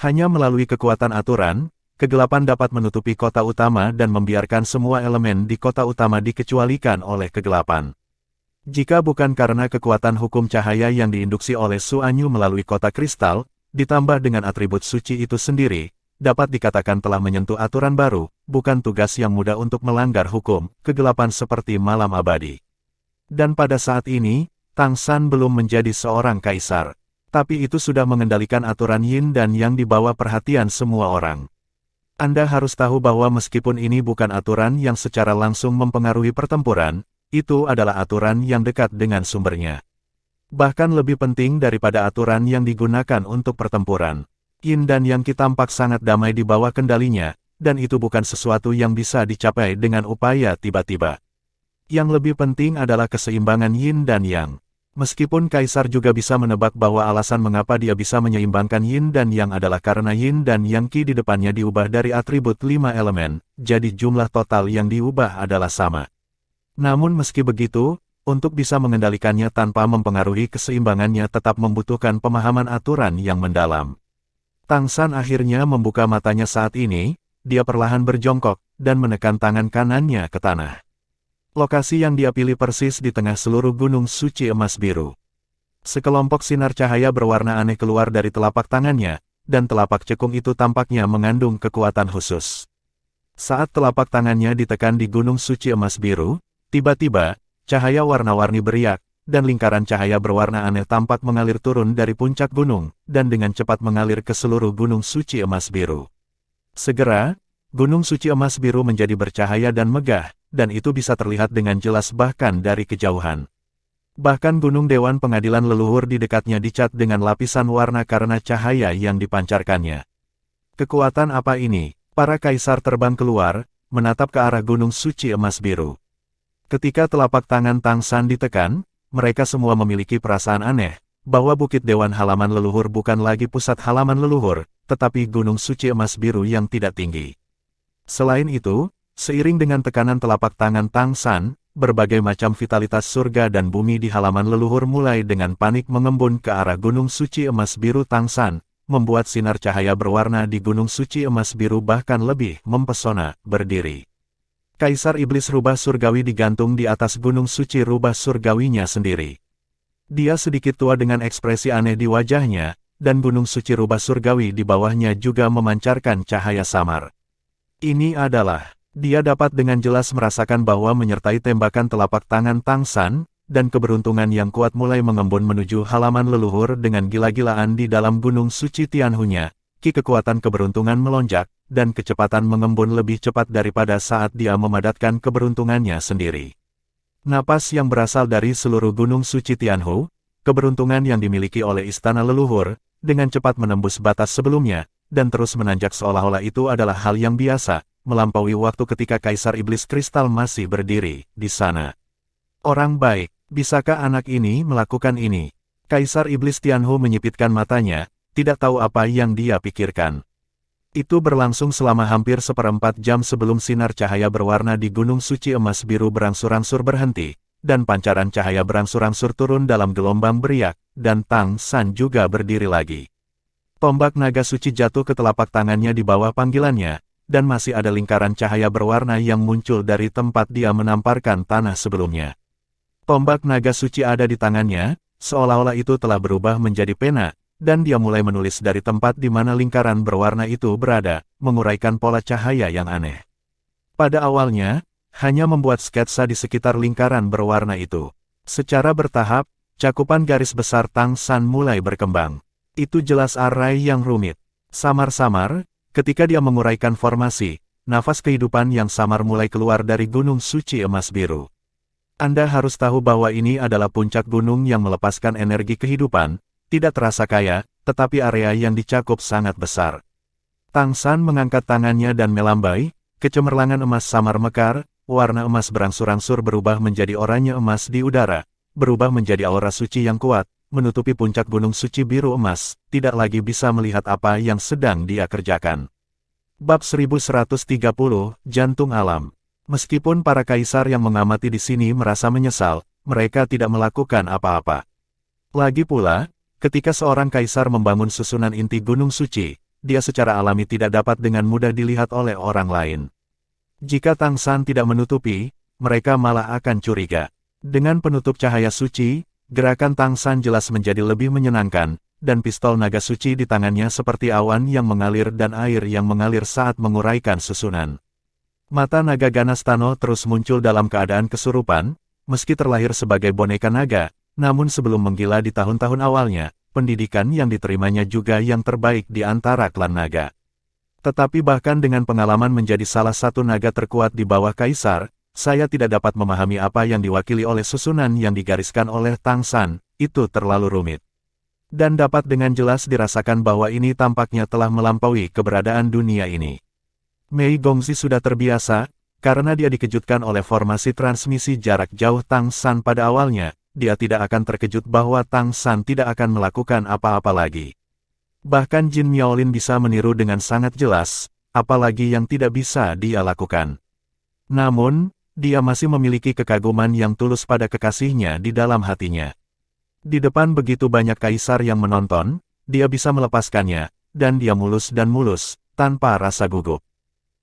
Hanya melalui kekuatan aturan, kegelapan dapat menutupi kota utama dan membiarkan semua elemen di kota utama dikecualikan oleh kegelapan. Jika bukan karena kekuatan hukum cahaya yang diinduksi oleh Su Anyu melalui kota kristal, ditambah dengan atribut suci itu sendiri, dapat dikatakan telah menyentuh aturan baru, bukan tugas yang mudah untuk melanggar hukum, kegelapan seperti malam abadi. Dan pada saat ini, Tang San belum menjadi seorang kaisar. Tapi itu sudah mengendalikan aturan Yin dan Yang di bawah perhatian semua orang. Anda harus tahu bahwa meskipun ini bukan aturan yang secara langsung mempengaruhi pertempuran, itu adalah aturan yang dekat dengan sumbernya. Bahkan lebih penting daripada aturan yang digunakan untuk pertempuran. Yin dan Yang tampak sangat damai di bawah kendalinya, dan itu bukan sesuatu yang bisa dicapai dengan upaya tiba-tiba. Yang lebih penting adalah keseimbangan Yin dan Yang. Meskipun Kaisar juga bisa menebak bahwa alasan mengapa dia bisa menyeimbangkan Yin dan Yang adalah karena Yin dan Yang Qi di depannya diubah dari atribut 5 elemen, jadi jumlah total yang diubah adalah sama. Namun meski begitu, untuk bisa mengendalikannya tanpa mempengaruhi keseimbangannya tetap membutuhkan pemahaman aturan yang mendalam. Tang San akhirnya membuka matanya saat ini, dia perlahan berjongkok, dan menekan tangan kanannya ke tanah. Lokasi yang dia pilih persis di tengah seluruh gunung suci emas biru. Sekelompok sinar cahaya berwarna aneh keluar dari telapak tangannya, dan telapak cekung itu tampaknya mengandung kekuatan khusus. Saat telapak tangannya ditekan di gunung suci emas biru, tiba-tiba, cahaya warna-warni beriak, dan lingkaran cahaya berwarna aneh tampak mengalir turun dari puncak gunung, dan dengan cepat mengalir ke seluruh gunung suci emas biru. Segera, gunung suci emas biru menjadi bercahaya dan megah, dan itu bisa terlihat dengan jelas bahkan dari kejauhan. Bahkan gunung Dewan Pengadilan Leluhur di dekatnya dicat dengan lapisan warna karena cahaya yang dipancarkannya. Kekuatan apa ini? Para kaisar terbang keluar, menatap ke arah gunung suci emas biru. Ketika telapak tangan Tang San ditekan, mereka semua memiliki perasaan aneh, bahwa Bukit Dewan Halaman Leluhur bukan lagi pusat halaman leluhur, tetapi gunung suci emas biru yang tidak tinggi. Selain itu, seiring dengan tekanan telapak tangan Tang San, berbagai macam vitalitas surga dan bumi di halaman leluhur mulai dengan panik mengembun ke arah gunung suci emas biru Tang San, membuat sinar cahaya berwarna di gunung suci emas biru bahkan lebih mempesona, berdiri. Kaisar Iblis Rubah Surgawi digantung di atas gunung suci rubah surgawinya sendiri. Dia sedikit tua dengan ekspresi aneh di wajahnya, dan gunung suci rubah surgawi di bawahnya juga memancarkan cahaya samar. Ini adalah, dia dapat dengan jelas merasakan bahwa menyertai tembakan telapak tangan Tang San, dan keberuntungan yang kuat mulai mengembun menuju halaman leluhur dengan gila-gilaan di dalam gunung suci Tianhunya. Kekuatan keberuntungan melonjak, dan kecepatan mengembun lebih cepat daripada saat dia memadatkan keberuntungannya sendiri. Napas yang berasal dari seluruh gunung suci Tianhu, keberuntungan yang dimiliki oleh istana leluhur, dengan cepat menembus batas sebelumnya, dan terus menanjak seolah-olah itu adalah hal yang biasa, melampaui waktu ketika Kaisar Iblis Kristal masih berdiri di sana. Orang baik, bisakah anak ini melakukan ini? Kaisar Iblis Tianhu menyipitkan matanya, tidak tahu apa yang dia pikirkan. Itu berlangsung selama hampir 1/4 jam sebelum sinar cahaya berwarna di gunung suci emas biru berangsur-angsur berhenti, dan pancaran cahaya berangsur-angsur turun dalam gelombang beriak, dan Tang San juga berdiri lagi. Tombak naga suci jatuh ke telapak tangannya di bawah panggilannya, dan masih ada lingkaran cahaya berwarna yang muncul dari tempat dia menamparkan tanah sebelumnya. Tombak naga suci ada di tangannya, seolah-olah itu telah berubah menjadi pena, dan dia mulai menulis dari tempat di mana lingkaran berwarna itu berada, menguraikan pola cahaya yang aneh. Pada awalnya, hanya membuat sketsa di sekitar lingkaran berwarna itu. Secara bertahap, cakupan garis besar Tang San mulai berkembang. Itu jelas arai yang rumit. Samar-samar, ketika dia menguraikan formasi, nafas kehidupan yang samar mulai keluar dari gunung suci emas biru. Anda harus tahu bahwa ini adalah puncak gunung yang melepaskan energi kehidupan, tidak terasa kaya, tetapi area yang dicakup sangat besar. Tang San mengangkat tangannya dan melambai, kecemerlangan emas samar mekar, warna emas berangsur-angsur berubah menjadi oranye emas di udara, berubah menjadi aura suci yang kuat, menutupi puncak gunung suci biru emas, tidak lagi bisa melihat apa yang sedang dia kerjakan. Bab 1130, Jantung Alam. Meskipun para kaisar yang mengamati di sini merasa menyesal, mereka tidak melakukan apa-apa. Lagi pula, ketika seorang kaisar membangun susunan inti gunung suci, dia secara alami tidak dapat dengan mudah dilihat oleh orang lain. Jika Tang San tidak menutupi, mereka malah akan curiga. Dengan penutup cahaya suci, gerakan Tang San jelas menjadi lebih menyenangkan, dan pistol naga suci di tangannya seperti awan yang mengalir dan air yang mengalir saat menguraikan susunan. Mata naga ganas Tano terus muncul dalam keadaan kesurupan, meski terlahir sebagai boneka naga, namun sebelum menggila di tahun-tahun awalnya, pendidikan yang diterimanya juga yang terbaik di antara klan naga. Tetapi bahkan dengan pengalaman menjadi salah satu naga terkuat di bawah kaisar, saya tidak dapat memahami apa yang diwakili oleh susunan yang digariskan oleh Tang San, itu terlalu rumit. Dan dapat dengan jelas dirasakan bahwa ini tampaknya telah melampaui keberadaan dunia ini. Mei Gongzi sudah terbiasa, karena dia dikejutkan oleh formasi transmisi jarak jauh Tang San pada awalnya, dia tidak akan terkejut bahwa Tang San tidak akan melakukan apa-apa lagi. Bahkan Jin Miaolin bisa meniru dengan sangat jelas, apalagi yang tidak bisa dia lakukan. Namun, dia masih memiliki kekaguman yang tulus pada kekasihnya di dalam hatinya. Di depan begitu banyak kaisar yang menonton, dia bisa melepaskannya, dan dia mulus dan mulus, tanpa rasa gugup.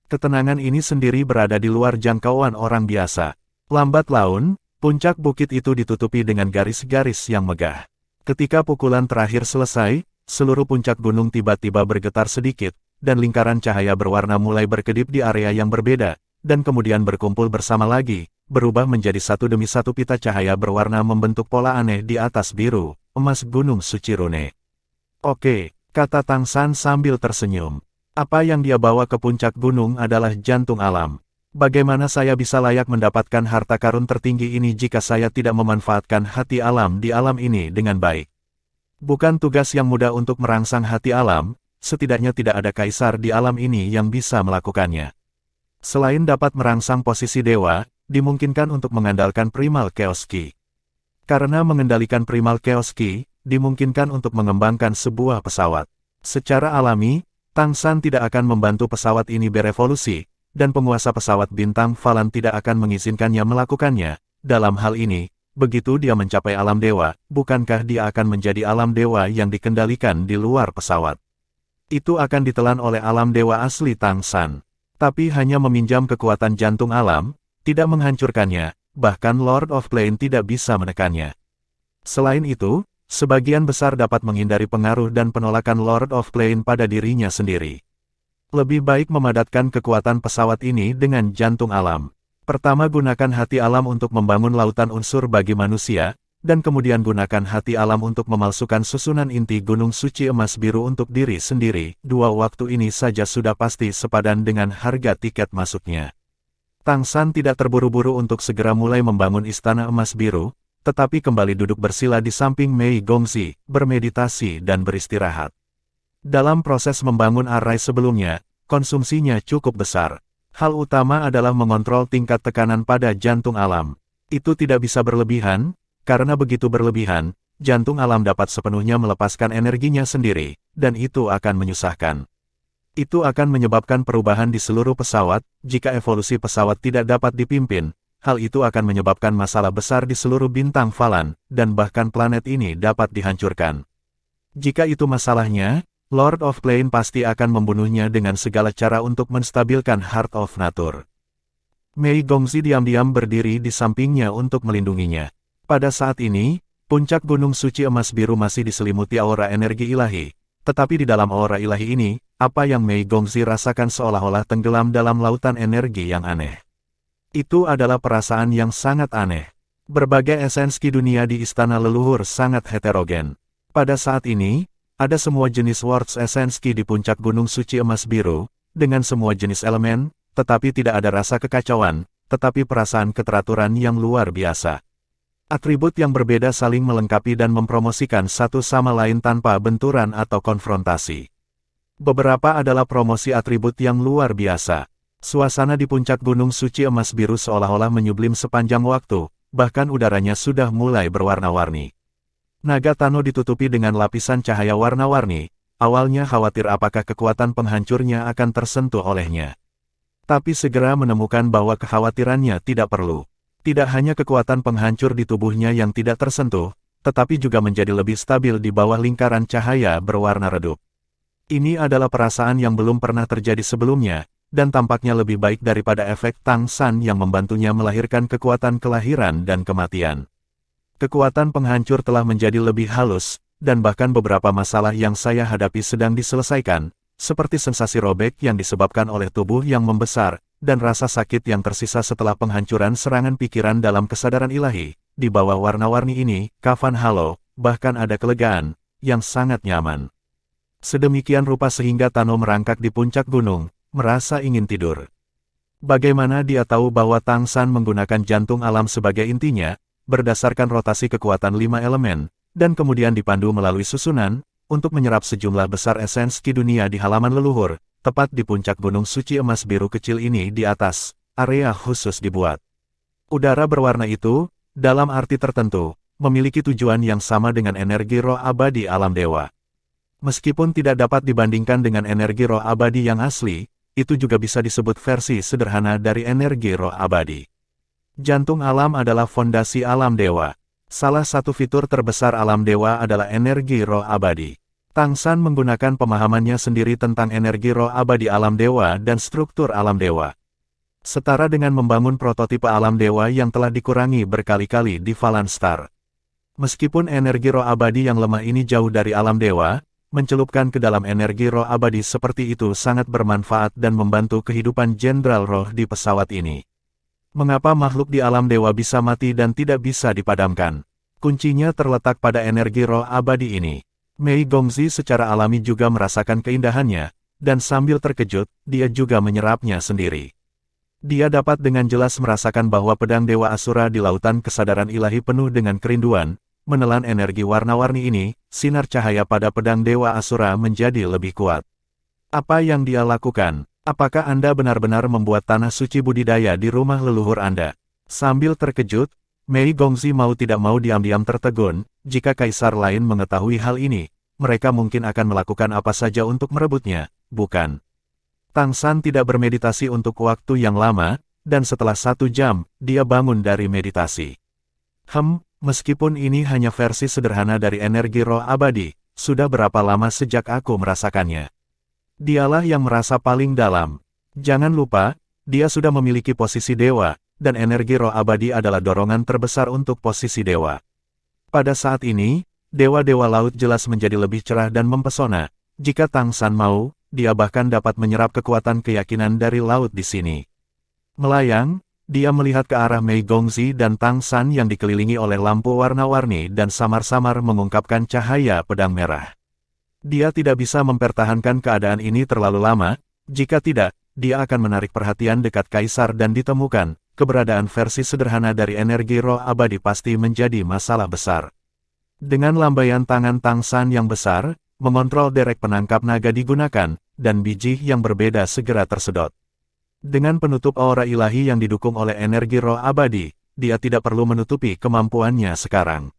Ketenangan ini sendiri berada di luar jangkauan orang biasa. Lambat laun, puncak bukit itu ditutupi dengan garis-garis yang megah. Ketika pukulan terakhir selesai, seluruh puncak gunung tiba-tiba bergetar sedikit, dan lingkaran cahaya berwarna mulai berkedip di area yang berbeda, dan kemudian berkumpul bersama lagi, berubah menjadi satu demi satu pita cahaya berwarna membentuk pola aneh di atas biru, emas gunung suci rune. Oke, kata Tang San sambil tersenyum. Apa yang dia bawa ke puncak gunung adalah jantung alam. Bagaimana saya bisa layak mendapatkan harta karun tertinggi ini jika saya tidak memanfaatkan hati alam di alam ini dengan baik? Bukan tugas yang mudah untuk merangsang hati alam, setidaknya tidak ada kaisar di alam ini yang bisa melakukannya. Selain dapat merangsang posisi dewa, dimungkinkan untuk mengandalkan Primal Chaos Ki. Karena mengendalikan Primal Chaos Ki, dimungkinkan untuk mengembangkan sebuah pesawat. Secara alami, Tang San tidak akan membantu pesawat ini berevolusi, dan penguasa pesawat bintang Falan tidak akan mengizinkannya melakukannya. Dalam hal ini, begitu dia mencapai alam dewa, bukankah dia akan menjadi alam dewa yang dikendalikan di luar pesawat? Itu akan ditelan oleh alam dewa asli Tang San. Tapi hanya meminjam kekuatan jantung alam, tidak menghancurkannya, bahkan Lord of Flame tidak bisa menekannya. Selain itu, sebagian besar dapat menghindari pengaruh dan penolakan Lord of Flame pada dirinya sendiri. Lebih baik memadatkan kekuatan pesawat ini dengan jantung alam. Pertama gunakan hati alam untuk membangun lautan unsur bagi manusia, dan kemudian gunakan hati alam untuk memalsukan susunan inti gunung suci emas biru untuk diri sendiri. Dua waktu ini saja sudah pasti sepadan dengan harga tiket masuknya. Tang San tidak terburu-buru untuk segera mulai membangun istana emas biru, tetapi kembali duduk bersila di samping Mei Gongzi, bermeditasi dan beristirahat. Dalam proses membangun array sebelumnya, konsumsinya cukup besar. Hal utama adalah mengontrol tingkat tekanan pada jantung alam. Itu tidak bisa berlebihan, karena begitu berlebihan, jantung alam dapat sepenuhnya melepaskan energinya sendiri, dan itu akan menyusahkan. Itu akan menyebabkan perubahan di seluruh pesawat. Jika evolusi pesawat tidak dapat dipimpin, hal itu akan menyebabkan masalah besar di seluruh bintang Falan, dan bahkan planet ini dapat dihancurkan. Jika itu masalahnya, Lord of Flame pasti akan membunuhnya dengan segala cara untuk menstabilkan Heart of Nature. Mei Gongzi diam-diam berdiri di sampingnya untuk melindunginya. Pada saat ini, puncak gunung suci emas biru masih diselimuti aura energi ilahi, tetapi di dalam aura ilahi ini, apa yang Mei Gongzi rasakan seolah-olah tenggelam dalam lautan energi yang aneh. Itu adalah perasaan yang sangat aneh. Berbagai esensi dunia di istana leluhur sangat heterogen. Pada saat ini, ada semua jenis words esensi di puncak gunung suci emas biru, dengan semua jenis elemen, tetapi tidak ada rasa kekacauan, tetapi perasaan keteraturan yang luar biasa. Atribut yang berbeda saling melengkapi dan mempromosikan satu sama lain tanpa benturan atau konfrontasi. Beberapa adalah promosi atribut yang luar biasa. Suasana di puncak gunung suci emas biru seolah-olah menyublim sepanjang waktu, bahkan udaranya sudah mulai berwarna-warni. Naga Tano ditutupi dengan lapisan cahaya warna-warni, awalnya khawatir apakah kekuatan penghancurnya akan tersentuh olehnya. Tapi segera menemukan bahwa kekhawatirannya tidak perlu. Tidak hanya kekuatan penghancur di tubuhnya yang tidak tersentuh, tetapi juga menjadi lebih stabil di bawah lingkaran cahaya berwarna redup. Ini adalah perasaan yang belum pernah terjadi sebelumnya, dan tampaknya lebih baik daripada efek Tang San yang membantunya melahirkan kekuatan kelahiran dan kematian. Kekuatan penghancur telah menjadi lebih halus, dan bahkan beberapa masalah yang saya hadapi sedang diselesaikan, seperti sensasi robek yang disebabkan oleh tubuh yang membesar, dan rasa sakit yang tersisa setelah penghancuran serangan pikiran dalam kesadaran ilahi. Di bawah warna-warni ini, kafan halo, bahkan ada kelegaan, yang sangat nyaman. Sedemikian rupa sehingga Tano merangkak di puncak gunung, merasa ingin tidur. Bagaimana dia tahu bahwa Tang San menggunakan jantung alam sebagai intinya, berdasarkan rotasi kekuatan 5 elemen, dan kemudian dipandu melalui susunan, untuk menyerap sejumlah besar esensi dunia di halaman leluhur, tepat di puncak gunung suci emas biru kecil ini di atas, area khusus dibuat. Udara berwarna itu, dalam arti tertentu, memiliki tujuan yang sama dengan energi roh abadi alam dewa. Meskipun tidak dapat dibandingkan dengan energi roh abadi yang asli, itu juga bisa disebut versi sederhana dari energi roh abadi. Jantung alam adalah fondasi alam dewa. Salah satu fitur terbesar alam dewa adalah energi roh abadi. Tang San menggunakan pemahamannya sendiri tentang energi roh abadi alam dewa dan struktur alam dewa. Setara dengan membangun prototipe alam dewa yang telah dikurangi berkali-kali di Falan Star. Meskipun energi roh abadi yang lemah ini jauh dari alam dewa, mencelupkan ke dalam energi roh abadi seperti itu sangat bermanfaat dan membantu kehidupan Jenderal Roh di pesawat ini. Mengapa makhluk di alam dewa bisa mati dan tidak bisa dipadamkan? Kuncinya terletak pada energi roh abadi ini. Mei Gongzi secara alami juga merasakan keindahannya, dan sambil terkejut, dia juga menyerapnya sendiri. Dia dapat dengan jelas merasakan bahwa pedang Dewa Asura di lautan kesadaran ilahi penuh dengan kerinduan. Menelan energi warna-warni ini, sinar cahaya pada pedang Dewa Asura menjadi lebih kuat. Apa yang dia lakukan? Apakah Anda benar-benar membuat tanah suci budidaya di rumah leluhur Anda? Sambil terkejut, Mei Gongzi mau tidak mau diam-diam tertegun. Jika kaisar lain mengetahui hal ini, mereka mungkin akan melakukan apa saja untuk merebutnya, bukan? Tang San tidak bermeditasi untuk waktu yang lama, dan setelah 1 jam, dia bangun dari meditasi. Meskipun ini hanya versi sederhana dari energi roh abadi, sudah berapa lama sejak aku merasakannya? Dialah yang merasa paling dalam. Jangan lupa, dia sudah memiliki posisi dewa, dan energi roh abadi adalah dorongan terbesar untuk posisi dewa. Pada saat ini, dewa-dewa laut jelas menjadi lebih cerah dan mempesona. Jika Tang San mau, dia bahkan dapat menyerap kekuatan keyakinan dari laut di sini. Melayang, dia melihat ke arah Mei Gongzi dan Tang San yang dikelilingi oleh lampu warna-warni dan samar-samar mengungkapkan cahaya pedang merah. Dia tidak bisa mempertahankan keadaan ini terlalu lama, jika tidak, dia akan menarik perhatian dekat kaisar dan ditemukan, keberadaan versi sederhana dari energi roh abadi pasti menjadi masalah besar. Dengan lambaian tangan Tang San yang besar, mengontrol derek penangkap naga digunakan, dan biji yang berbeda segera tersedot. Dengan penutup aura ilahi yang didukung oleh energi roh abadi, dia tidak perlu menutupi kemampuannya sekarang.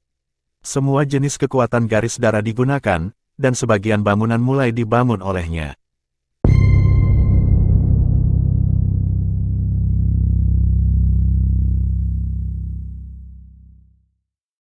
Semua jenis kekuatan garis darah digunakan, dan sebagian bangunan mulai dibangun olehnya.